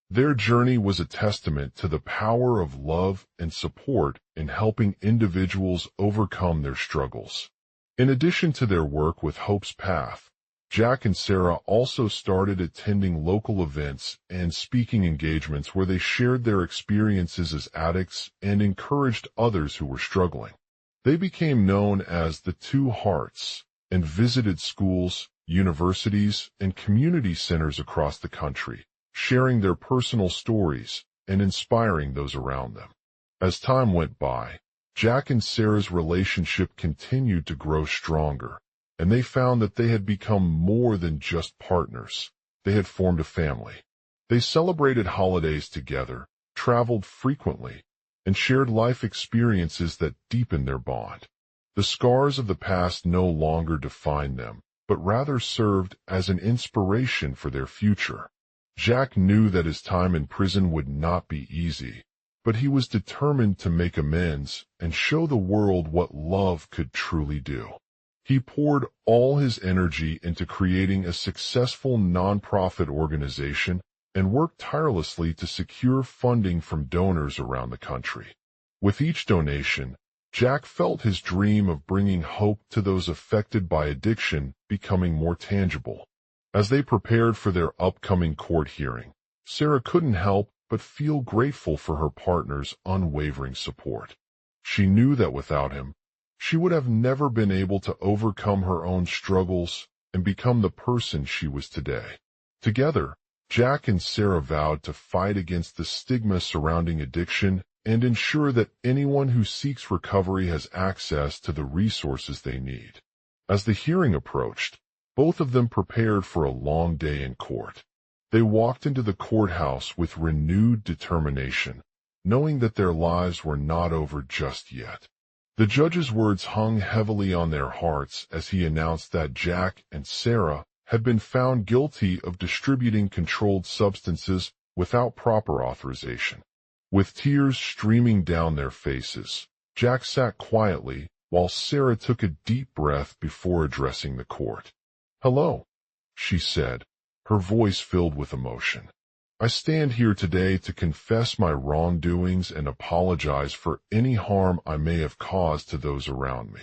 Their journey was a testament to the power of love and support in helping individuals overcome their struggles. In addition to their work with Hope's Path, Jack and Sarah also started attending local events and speaking engagements where they shared their experiences as addicts and encouraged others who were struggling. They became known as the Two Hearts and visited schools, universities, and community centers across the country, sharing their personal stories and inspiring those around them. As time went by, Jack and Sarah's relationship continued to grow stronger, and they found that they had become more than just partners. They had formed a family. They celebrated holidays together, traveled frequently, and shared life experiences that deepened their bond. The scars of the past no longer defined them, but rather served as an inspiration for their future. Jack knew that his time in prison would not be easy, but he was determined to make amends and show the world what love could truly do. He poured all his energy into creating a successful nonprofit organization and worked tirelessly to secure funding from donors around the country. With each donation, Jack felt his dream of bringing hope to those affected by addiction becoming more tangible. As they prepared for their upcoming court hearing, Sarah couldn't help but feel grateful for her partner's unwavering support. She knew that without him, she would have never been able to overcome her own struggles and become the person she was today. Together, Jack and Sarah vowed to fight against the stigma surrounding addiction and ensure that anyone who seeks recovery has access to the resources they need. As the hearing approached, both of them prepared for a long day in court. They walked into the courthouse with renewed determination, knowing that their lives were not over just yet. The judge's words hung heavily on their hearts as he announced that Jack and Sarah had been found guilty of distributing controlled substances without proper authorization. With tears streaming down their faces, Jack sat quietly while Sarah took a deep breath before addressing the court. "Hello," she said, her voice filled with emotion. "I stand here today to confess my wrongdoings and apologize for any harm I may have caused to those around me."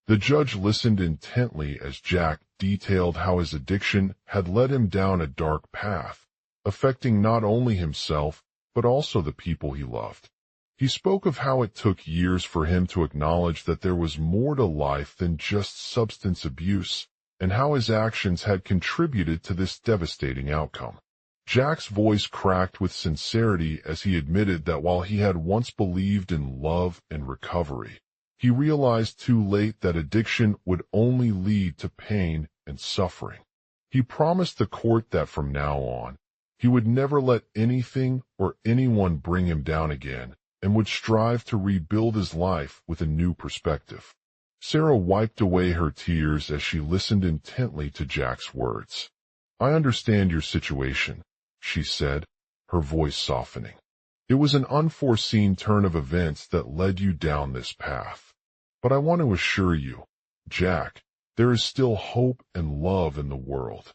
The judge listened intently as Jack detailed how his addiction had led him down a dark path, affecting not only himself, but also the people he loved. He spoke of how it took years for him to acknowledge that there was more to life than just substance abuse, and how his actions had contributed to this devastating outcome. Jack's voice cracked with sincerity as he admitted that while he had once believed in love and recovery, he realized too late that addiction would only lead to pain and suffering. He promised the court that from now on, he would never let anything or anyone bring him down again and would strive to rebuild his life with a new perspective. Sarah wiped away her tears as she listened intently to Jack's words. "I understand your situation," she said, her voice softening. "It was an unforeseen turn of events that led you down this path. But I want to assure you, Jack, there is still hope and love in the world.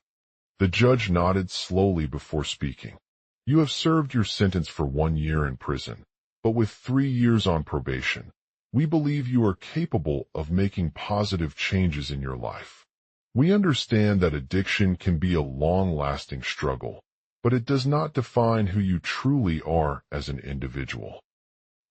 The judge nodded slowly before speaking. You have served your sentence for 1 year in prison, but with 3 years on probation, we believe you are capable of making positive changes in your life. We understand that addiction can be a long-lasting struggle, but it does not define who you truly are as an individual.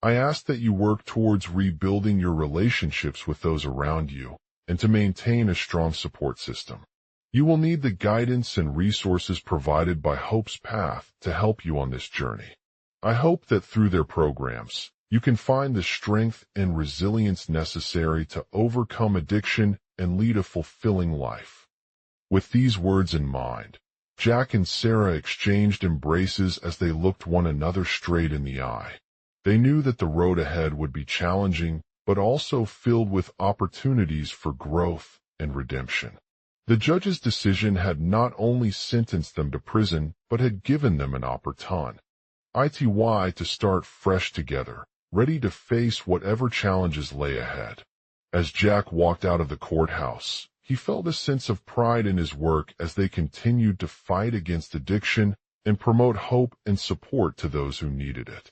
I ask that you work towards rebuilding your relationships with those around you and to maintain a strong support system. You will need the guidance and resources provided by Hope's Path to help you on this journey. I hope that through their programs, you can find the strength and resilience necessary to overcome addiction and lead a fulfilling life. With these words in mind, Jack and Sarah exchanged embraces as they looked one another straight in the eye. They knew that the road ahead would be challenging, but also filled with opportunities for growth and redemption. The judge's decision had not only sentenced them to prison, but had given them an opportunity to start fresh together, ready to face whatever challenges lay ahead. As Jack walked out of the courthouse, he felt a sense of pride in his work as they continued to fight against addiction and promote hope and support to those who needed it.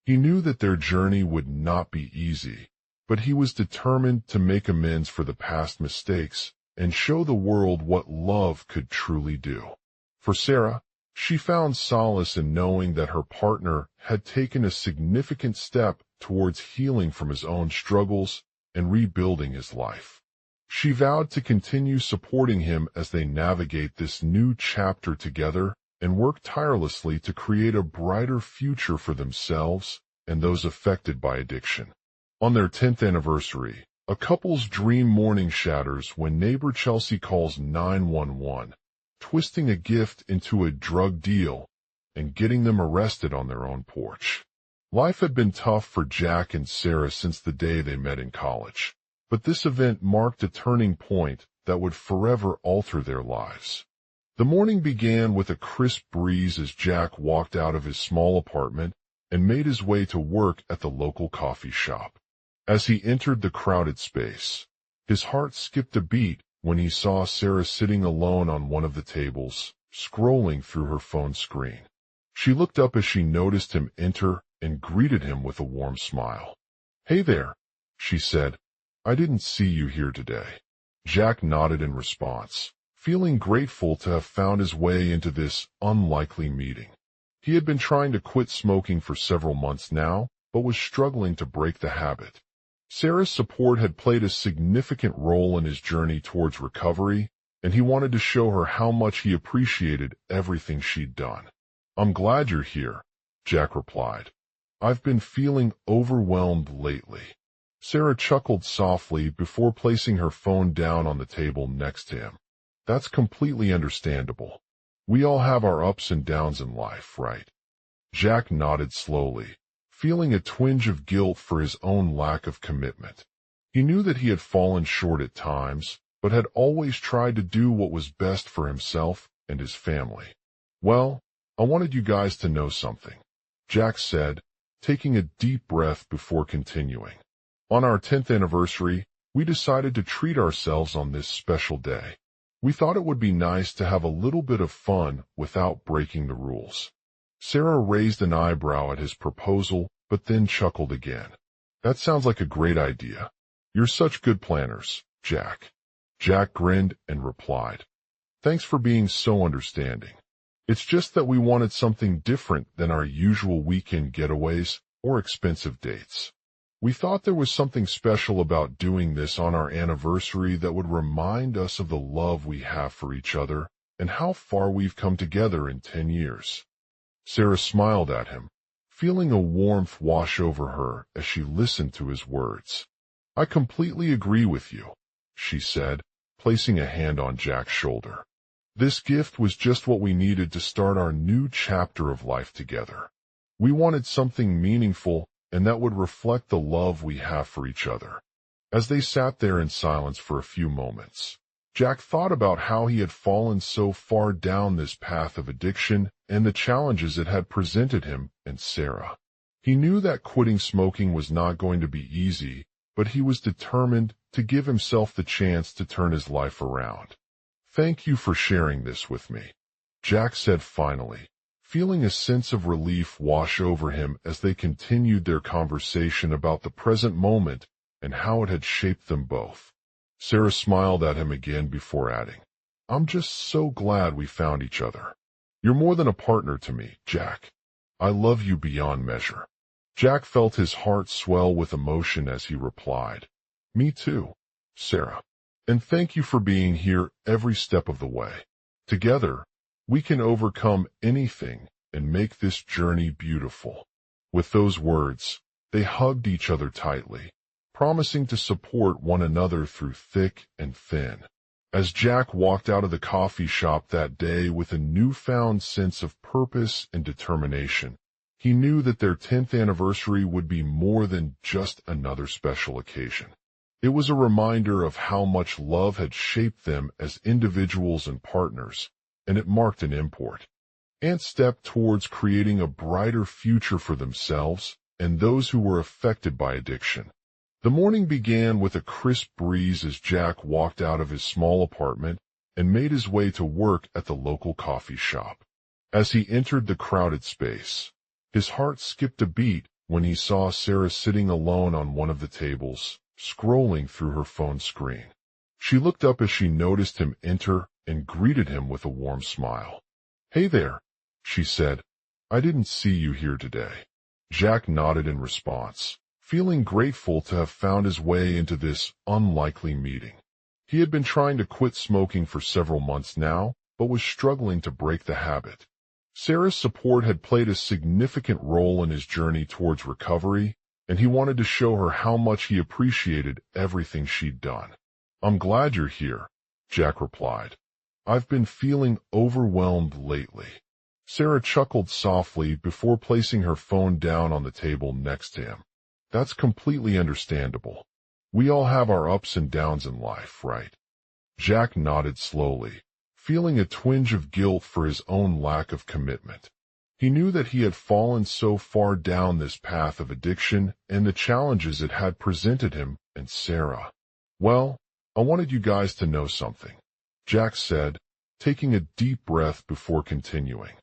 He knew that their journey would not be easy, but he was determined to make amends for the past mistakes and show the world what love could truly do. For Sarah, she found solace in knowing that her partner had taken a significant step towards healing from his own struggles and rebuilding his life. She vowed to continue supporting him as they navigate this new chapter together and work tirelessly to create a brighter future for themselves and those affected by addiction. On their 10th anniversary, a couple's dream morning shatters when neighbor Chelsea calls 911, twisting a gift into a drug deal and getting them arrested on their own porch. Life had been tough for Jack and Sarah since the day they met in college, but this event marked a turning point that would forever alter their lives. The morning began with a crisp breeze as Jack walked out of his small apartment and made his way to work at the local coffee shop. As he entered the crowded space, his heart skipped a beat when he saw Sarah sitting alone on one of the tables, scrolling through her phone screen. She looked up as she noticed him enter and greeted him with a warm smile. "Hey there," she said. "I didn't see you here today." Jack nodded in response, feeling grateful to have found his way into this unlikely meeting. He had been trying to quit smoking for several months now, but was struggling to break the habit. Sarah's support had played a significant role in his journey towards recovery, and he wanted to show her how much he appreciated everything she'd done. "I'm glad you're here," Jack replied. "I've been feeling overwhelmed lately." Sarah chuckled softly before placing her phone down on the table next to him. "That's completely understandable. We all have our ups and downs in life, right?" Jack nodded slowly, feeling a twinge of guilt for his own lack of commitment. He knew that he had fallen short at times, but had always tried to do what was best for himself and his family. "Well, I wanted you guys to know something," Jack said, taking a deep breath before continuing. "On our 10th anniversary, we decided to treat ourselves on this special day. We thought it would be nice to have a little bit of fun without breaking the rules." Sarah raised an eyebrow at his proposal, but then chuckled again. "That sounds like a great idea. You're such good planners, Jack." Jack grinned and replied, "Thanks for being so understanding. It's just that we wanted something different than our usual weekend getaways or expensive dates. We thought there was something special about doing this on our anniversary that would remind us of the love we have for each other and how far we've come together in 10 years. Sarah smiled at him, feeling a warmth wash over her as she listened to his words. "I completely agree with you," she said, placing a hand on Jack's shoulder. "This gift was just what we needed to start our new chapter of life together. We wanted something meaningful and that would reflect the love we have for each other." As they sat there in silence for a few moments, Jack thought about how he had fallen so far down this path of addiction and the challenges it had presented him and Sarah. He knew that quitting smoking was not going to be easy, but he was determined to give himself the chance to turn his life around. "Thank you for sharing this with me," Jack said finally, feeling a sense of relief wash over him as they continued their conversation about the present moment and how it had shaped them both. Sarah smiled at him again before adding, "I'm just so glad we found each other. You're more than a partner to me, Jack. I love you beyond measure." Jack felt his heart swell with emotion as he replied, "Me too, Sarah. And thank you for being here every step of the way. Together, we can overcome anything and make this journey beautiful." With those words, they hugged each other tightly, promising to support one another through thick and thin. As Jack walked out of the coffee shop that day with a newfound sense of purpose and determination, he knew that their 10th anniversary would be more than just another special occasion. It was a reminder of how much love had shaped them as individuals and partners, and it marked an step towards creating a brighter future for themselves and those who were affected by addiction. The morning began with a crisp breeze as Jack walked out of his small apartment and made his way to work at the local coffee shop. As he entered the crowded space, his heart skipped a beat when he saw Sarah sitting alone on one of the tables, scrolling through her phone screen. She looked up as she noticed him enter and greeted him with a warm smile. "Hey there," she said. "I didn't see you here today." Jack nodded in response, feeling grateful to have found his way into this unlikely meeting. He had been trying to quit smoking for several months now, but was struggling to break the habit. Sarah's support had played a significant role in his journey towards recovery, and he wanted to show her how much he appreciated everything she'd done. "I'm glad you're here," Jack replied. "I've been feeling overwhelmed lately." Sarah chuckled softly before placing her phone down on the table next to him. "That's completely understandable. We all have our ups and downs in life, right?" Jack nodded slowly, feeling a twinge of guilt for his own lack of commitment. He knew that he had fallen so far down this path of addiction and the challenges it had presented him and Sarah. "Well, I wanted you guys to know something," Jack said, taking a deep breath before continuing.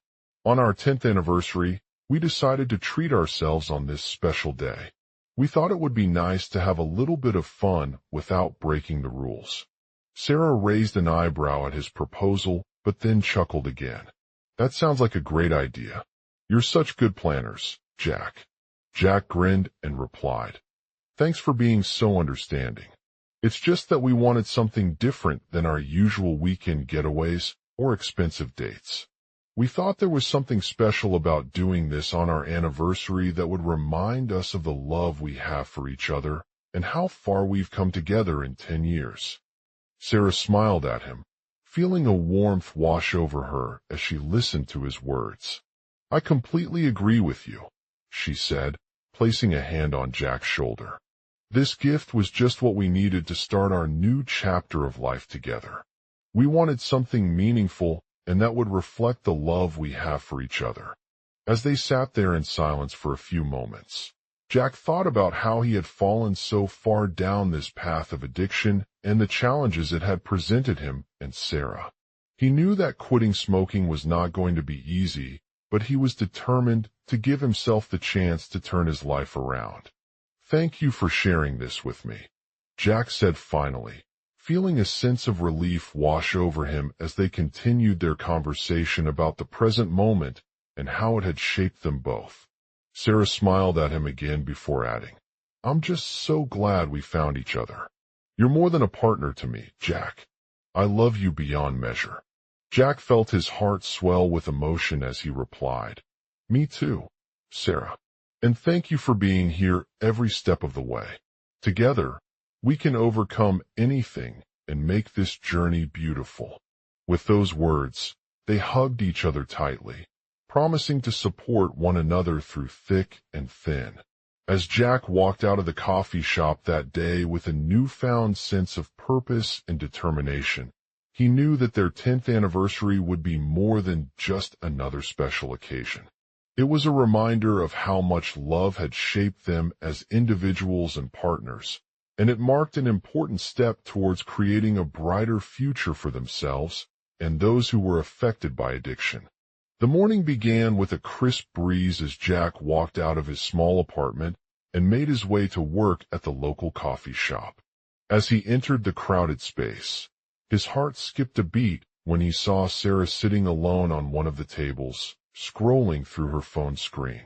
"On our 10th anniversary, we decided to treat ourselves on this special day. We thought it would be nice to have a little bit of fun without breaking the rules." Sarah raised an eyebrow at his proposal, but then chuckled again. "That sounds like a great idea. You're such good planners, Jack." Jack grinned and replied, "Thanks for being so understanding. It's just that we wanted something different than our usual weekend getaways or expensive dates. We thought there was something special about doing this on our anniversary that would remind us of the love we have for each other and how far we've come together in 10 years. Sarah smiled at him, feeling a warmth wash over her as she listened to his words. "I completely agree with you," she said, placing a hand on Jack's shoulder. "This gift was just what we needed to start our new chapter of life together. We wanted something meaningful and that would reflect the love we have for each other." As they sat there in silence for a few moments, Jack thought about how he had fallen so far down this path of addiction and the challenges it had presented him and Sarah. He knew that quitting smoking was not going to be easy, but he was determined to give himself the chance to turn his life around. "Thank you for sharing this with me," Jack said finally, feeling a sense of relief wash over him as they continued their conversation about the present moment and how it had shaped them both. Sarah smiled at him again before adding, "I'm just so glad we found each other. You're more than a partner to me, Jack. I love you beyond measure." Jack felt his heart swell with emotion as he replied, "Me too, Sarah. And thank you for being here every step of the way. Together, we can overcome anything and make this journey beautiful." With those words, they hugged each other tightly, promising to support one another through thick and thin. As Jack walked out of the coffee shop that day with a newfound sense of purpose and determination, he knew that their 10th anniversary would be more than just another special occasion. It was a reminder of how much love had shaped them as individuals and partners, and it marked an important step towards creating a brighter future for themselves and those who were affected by addiction. The morning began with a crisp breeze as Jack walked out of his small apartment and made his way to work at the local coffee shop. As he entered the crowded space, his heart skipped a beat when he saw Sarah sitting alone on one of the tables, scrolling through her phone screen.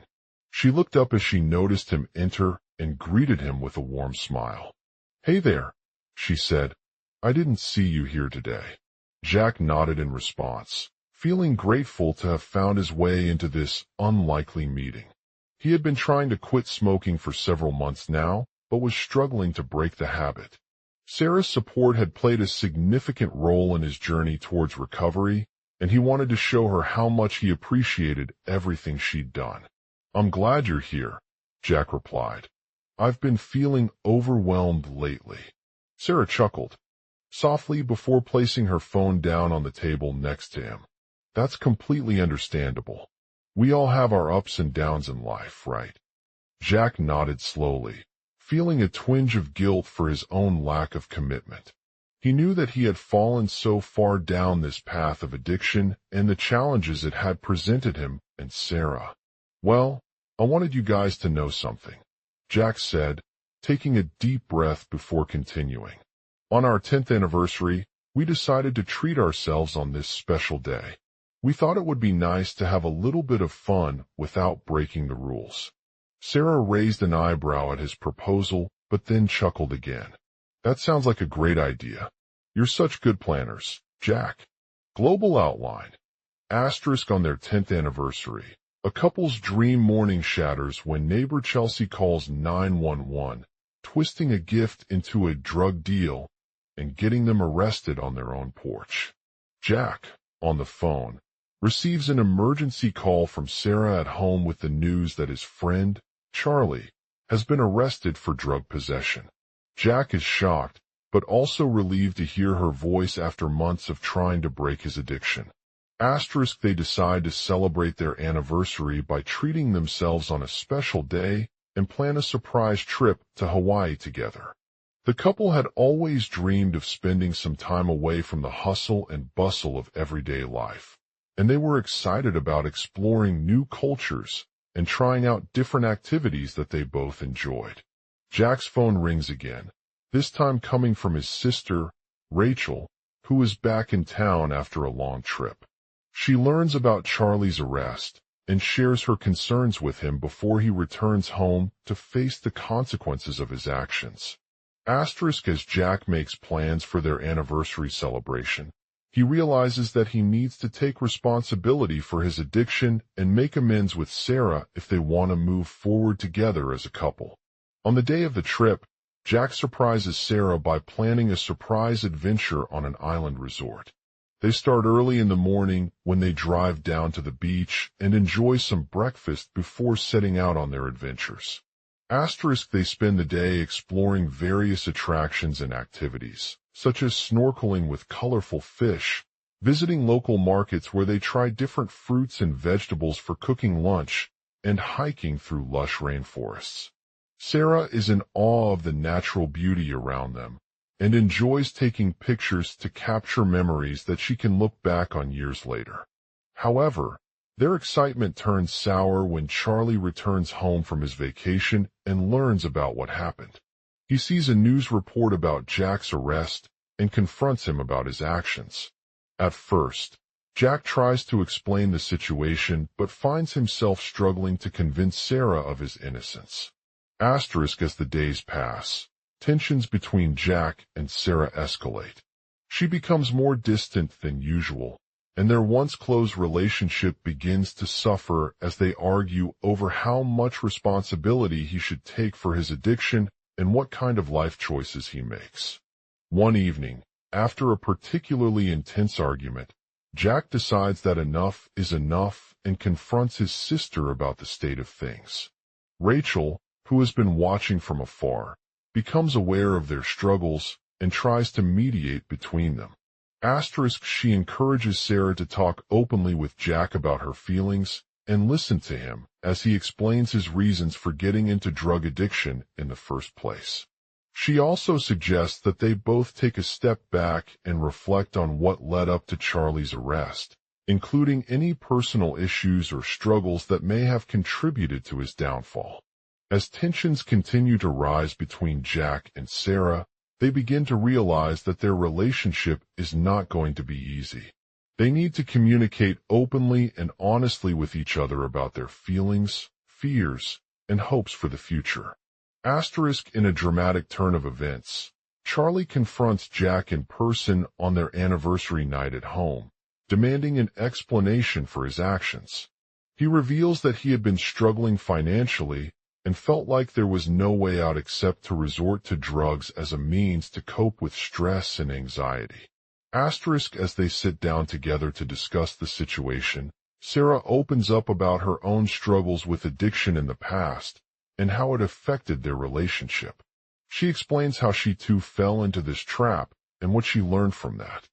She looked up as she noticed him enter and greeted him with a warm smile. "Hey there," she said. "I didn't see you here today." Jack nodded in response, feeling grateful to have found his way into this unlikely meeting. He had been trying to quit smoking for several months now, but was struggling to break the habit. Sarah's support had played a significant role in his journey towards recovery, and he wanted to show her how much he appreciated everything she'd done. "I'm glad you're here," Jack replied. "I've been feeling overwhelmed lately." Sarah chuckled softly before placing her phone down on the table next to him. "That's completely understandable. We all have our ups and downs in life, right?" Jack nodded slowly, feeling a twinge of guilt for his own lack of commitment. He knew that he had fallen so far down this path of addiction and the challenges it had presented him and Sarah. "Well, I wanted you guys to know something," Jack said, taking a deep breath before continuing. "On our 10th anniversary, we decided to treat ourselves on this special day. We thought it would be nice to have a little bit of fun without breaking the rules." Sarah raised an eyebrow at his proposal, but then chuckled again. "That sounds like a great idea. You're such good planners, Jack." Global outline. Asterisk on their 10th anniversary. A couple's dream morning shatters when neighbor Chelsea calls 911, twisting a gift into a drug deal and getting them arrested on their own porch. Jack, on the phone, receives an emergency call from Sarah at home with the news that his friend, Charlie, has been arrested for drug possession. Jack is shocked, but also relieved to hear her voice after months of trying to break his addiction. Asterisk they decide to celebrate their anniversary by treating themselves on a special day and plan a surprise trip to Hawaii together. The couple had always dreamed of spending some time away from the hustle and bustle of everyday life, and they were excited about exploring new cultures and trying out different activities that they both enjoyed. Jack's phone rings again, this time coming from his sister, Rachel, who is back in town after a long trip. She learns about Charlie's arrest and shares her concerns with him before he returns home to face the consequences of his actions. Asterisk as Jack makes plans for their anniversary celebration, he realizes that he needs to take responsibility for his addiction and make amends with Sarah if they want to move forward together as a couple. On the day of the trip, Jack surprises Sarah by planning a surprise adventure on an island resort. They start early in the morning when they drive down to the beach and enjoy some breakfast before setting out on their adventures. Asterisk they spend the day exploring various attractions and activities, such as snorkeling with colorful fish, visiting local markets where they try different fruits and vegetables for cooking lunch, and hiking through lush rainforests. Sarah is in awe of the natural beauty around them and enjoys taking pictures to capture memories that she can look back on years later. However, their excitement turns sour when Charlie returns home from his vacation and learns about what happened. He sees a news report about Jack's arrest and confronts him about his actions. At first, Jack tries to explain the situation but finds himself struggling to convince Sarah of his innocence. Asterisk as the days pass, tensions between Jack and Sarah escalate. She becomes more distant than usual, and their once close relationship begins to suffer as they argue over how much responsibility he should take for his addiction and what kind of life choices he makes. One evening, after a particularly intense argument, Jack decides that enough is enough and confronts his sister about the state of things. Rachel, who has been watching from afar, becomes aware of their struggles and tries to mediate between them. Asterisk she encourages Sarah to talk openly with Jack about her feelings and listen to him as he explains his reasons for getting into drug addiction in the first place. She also suggests that they both take a step back and reflect on what led up to Charlie's arrest, including any personal issues or struggles that may have contributed to his downfall. As tensions continue to rise between Jack and Sarah, they begin to realize that their relationship is not going to be easy. They need to communicate openly and honestly with each other about their feelings, fears, and hopes for the future. In a dramatic turn of events, Charlie confronts Jack in person on their anniversary night at home, demanding an explanation for his actions. He reveals that he had been struggling financially and felt like there was no way out except to resort to drugs as a means to cope with stress and anxiety. As they sit down together to discuss the situation, Sarah opens up about her own struggles with addiction in the past and how it affected their relationship. She explains how she too fell into this trap and what she learned from that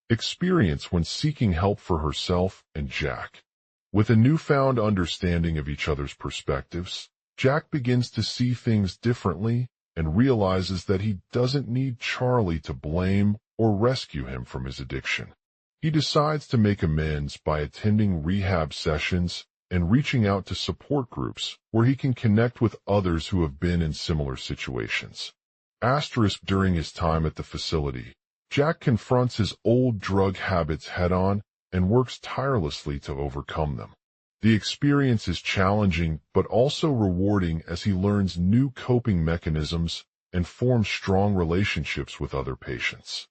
experience when seeking help for herself and Jack. With a newfound understanding of each other's perspectives, Jack begins to see things differently and realizes that he doesn't need Charlie to blame or rescue him from his addiction. He decides to make amends by attending rehab sessions and reaching out to support groups where he can connect with others who have been in similar situations. During his time at the facility, Jack confronts his old drug habits head-on and works tirelessly to overcome them. The experience is challenging but also rewarding as he learns new coping mechanisms and forms strong relationships with other patients.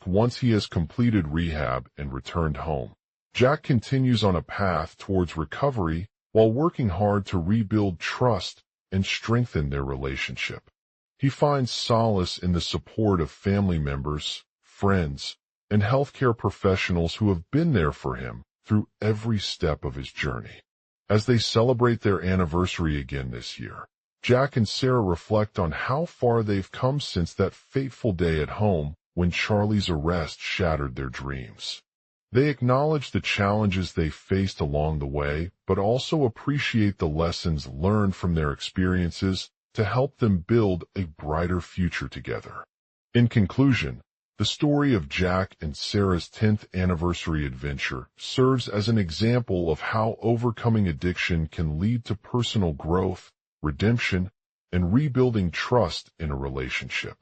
Once he has completed rehab and returned home, Jack continues on a path towards recovery while working hard to rebuild trust and strengthen their relationship. He finds solace in the support of family members, friends, and healthcare professionals who have been there for him through every step of his journey. As they celebrate their anniversary again this year, Jack and Sarah reflect on how far they've come since that fateful day at home when Charlie's arrest shattered their dreams. They acknowledge the challenges they faced along the way, but also appreciate the lessons learned from their experiences to help them build a brighter future together. In conclusion, the story of Jack and Sarah's 10th anniversary adventure serves as an example of how overcoming addiction can lead to personal growth, redemption, and rebuilding trust in a relationship.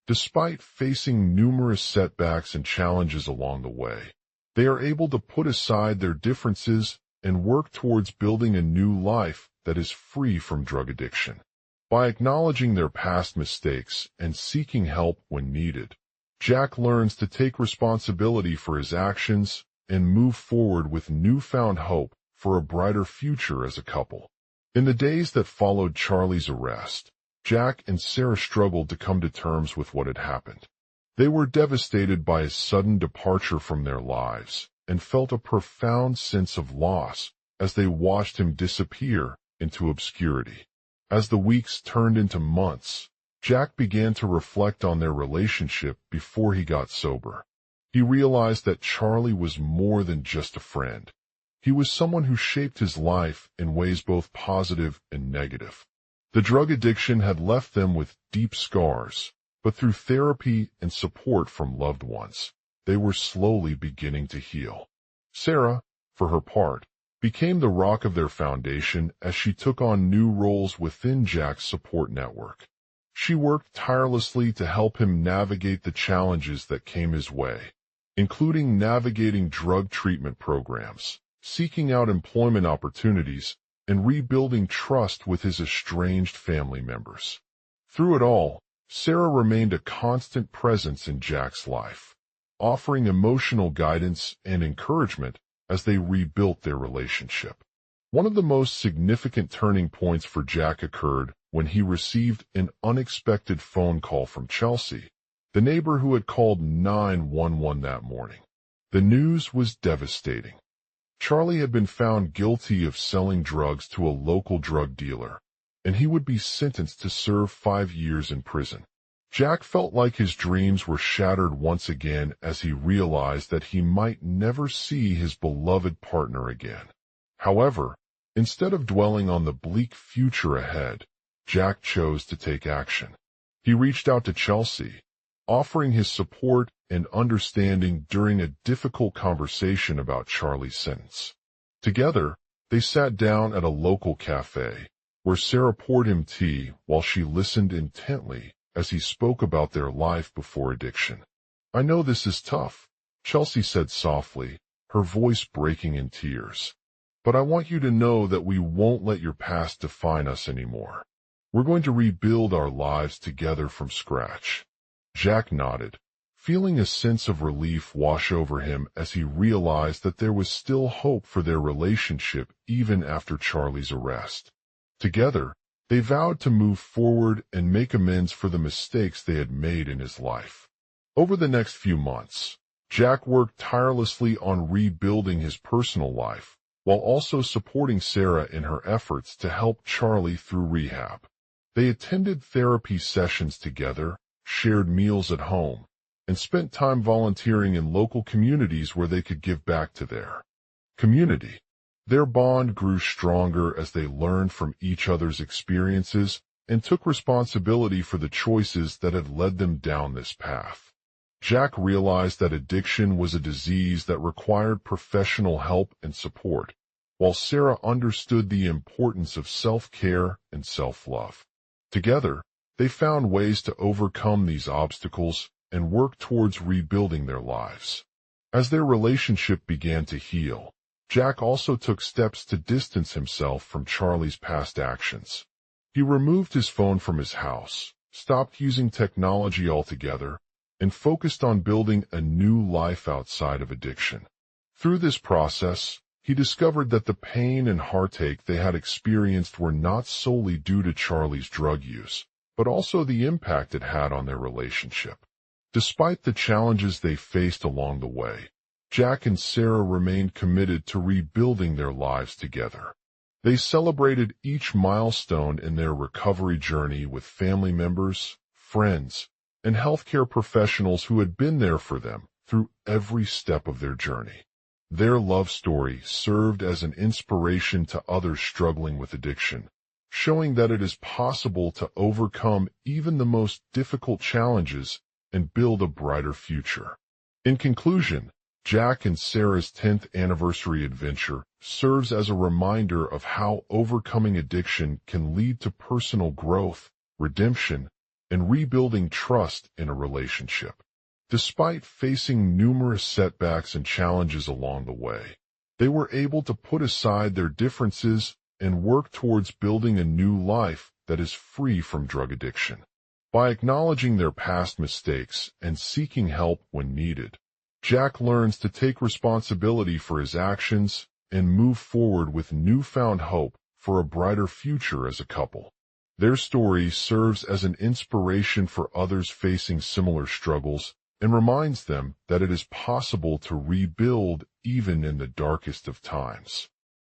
Despite facing numerous setbacks and challenges along the way, they are able to put aside their differences and work towards building a new life that is free from drug addiction. By acknowledging their past mistakes and seeking help when needed, Jack learns to take responsibility for his actions and move forward with newfound hope for a brighter future as a couple. In the days that followed Charlie's arrest, Jack and Sarah struggled to come to terms with what had happened. They were devastated by his sudden departure from their lives and felt a profound sense of loss as they watched him disappear into obscurity. As the weeks turned into months, Jack began to reflect on their relationship before he got sober. He realized that Charlie was more than just a friend. He was someone who shaped his life in ways both positive and negative. The drug addiction had left them with deep scars, but through therapy and support from loved ones, they were slowly beginning to heal. Sarah, for her part, became the rock of their foundation as she took on new roles within Jack's support network. She worked tirelessly to help him navigate the challenges that came his way, including navigating drug treatment programs, seeking out employment opportunities, and rebuilding trust with his estranged family members. Through it all, Sarah remained a constant presence in Jack's life, offering emotional guidance and encouragement as they rebuilt their relationship. One of the most significant turning points for Jack occurred when he received an unexpected phone call from Chelsea, the neighbor who had called 911 that morning. The news was devastating. Charlie had been found guilty of selling drugs to a local drug dealer, and he would be sentenced to serve 5 years in prison. Jack felt like his dreams were shattered once again as he realized that he might never see his beloved partner again. However, instead of dwelling on the bleak future ahead, Jack chose to take action. He reached out to Chelsea, offering his support and understanding during a difficult conversation about Charlie's sentence. Together, they sat down at a local cafe, where Sarah poured him tea while she listened intently as he spoke about their life before addiction. "I know this is tough," Chelsea said softly, her voice breaking in tears. "But I want you to know that we won't let your past define us anymore. We're going to rebuild our lives together from scratch." Jack nodded, feeling a sense of relief wash over him as he realized that there was still hope for their relationship even after Charlie's arrest. Together, they vowed to move forward and make amends for the mistakes they had made in his life. Over the next few months, Jack worked tirelessly on rebuilding his personal life, while also supporting Sarah in her efforts to help Charlie through rehab. They attended therapy sessions together, shared meals at home, and spent time volunteering in local communities where they could give back to their community. Their bond grew stronger as they learned from each other's experiences and took responsibility for the choices that had led them down this path. Jack realized that addiction was a disease that required professional help and support, while Sarah understood the importance of self-care and self-love. Together, they found ways to overcome these obstacles and work towards rebuilding their lives. As their relationship began to heal, Jack also took steps to distance himself from Charlie's past actions. He removed his phone from his house, stopped using technology altogether, and focused on building a new life outside of addiction. Through this process, he discovered that the pain and heartache they had experienced were not solely due to Charlie's drug use, but also the impact it had on their relationship. Despite the challenges they faced along the way, Jack and Sarah remained committed to rebuilding their lives together. They celebrated each milestone in their recovery journey with family members, friends, and healthcare professionals who had been there for them through every step of their journey. Their love story served as an inspiration to others struggling with addiction, showing that it is possible to overcome even the most difficult challenges and build a brighter future. In conclusion, Jack and Sarah's 10th anniversary adventure serves as a reminder of how overcoming addiction can lead to personal growth, redemption, and rebuilding trust in a relationship. Despite facing numerous setbacks and challenges along the way, they were able to put aside their differences and work towards building a new life that is free from drug addiction. By acknowledging their past mistakes and seeking help when needed, Jack learns to take responsibility for his actions and move forward with newfound hope for a brighter future as a couple. Their story serves as an inspiration for others facing similar struggles and reminds them that it is possible to rebuild even in the darkest of times.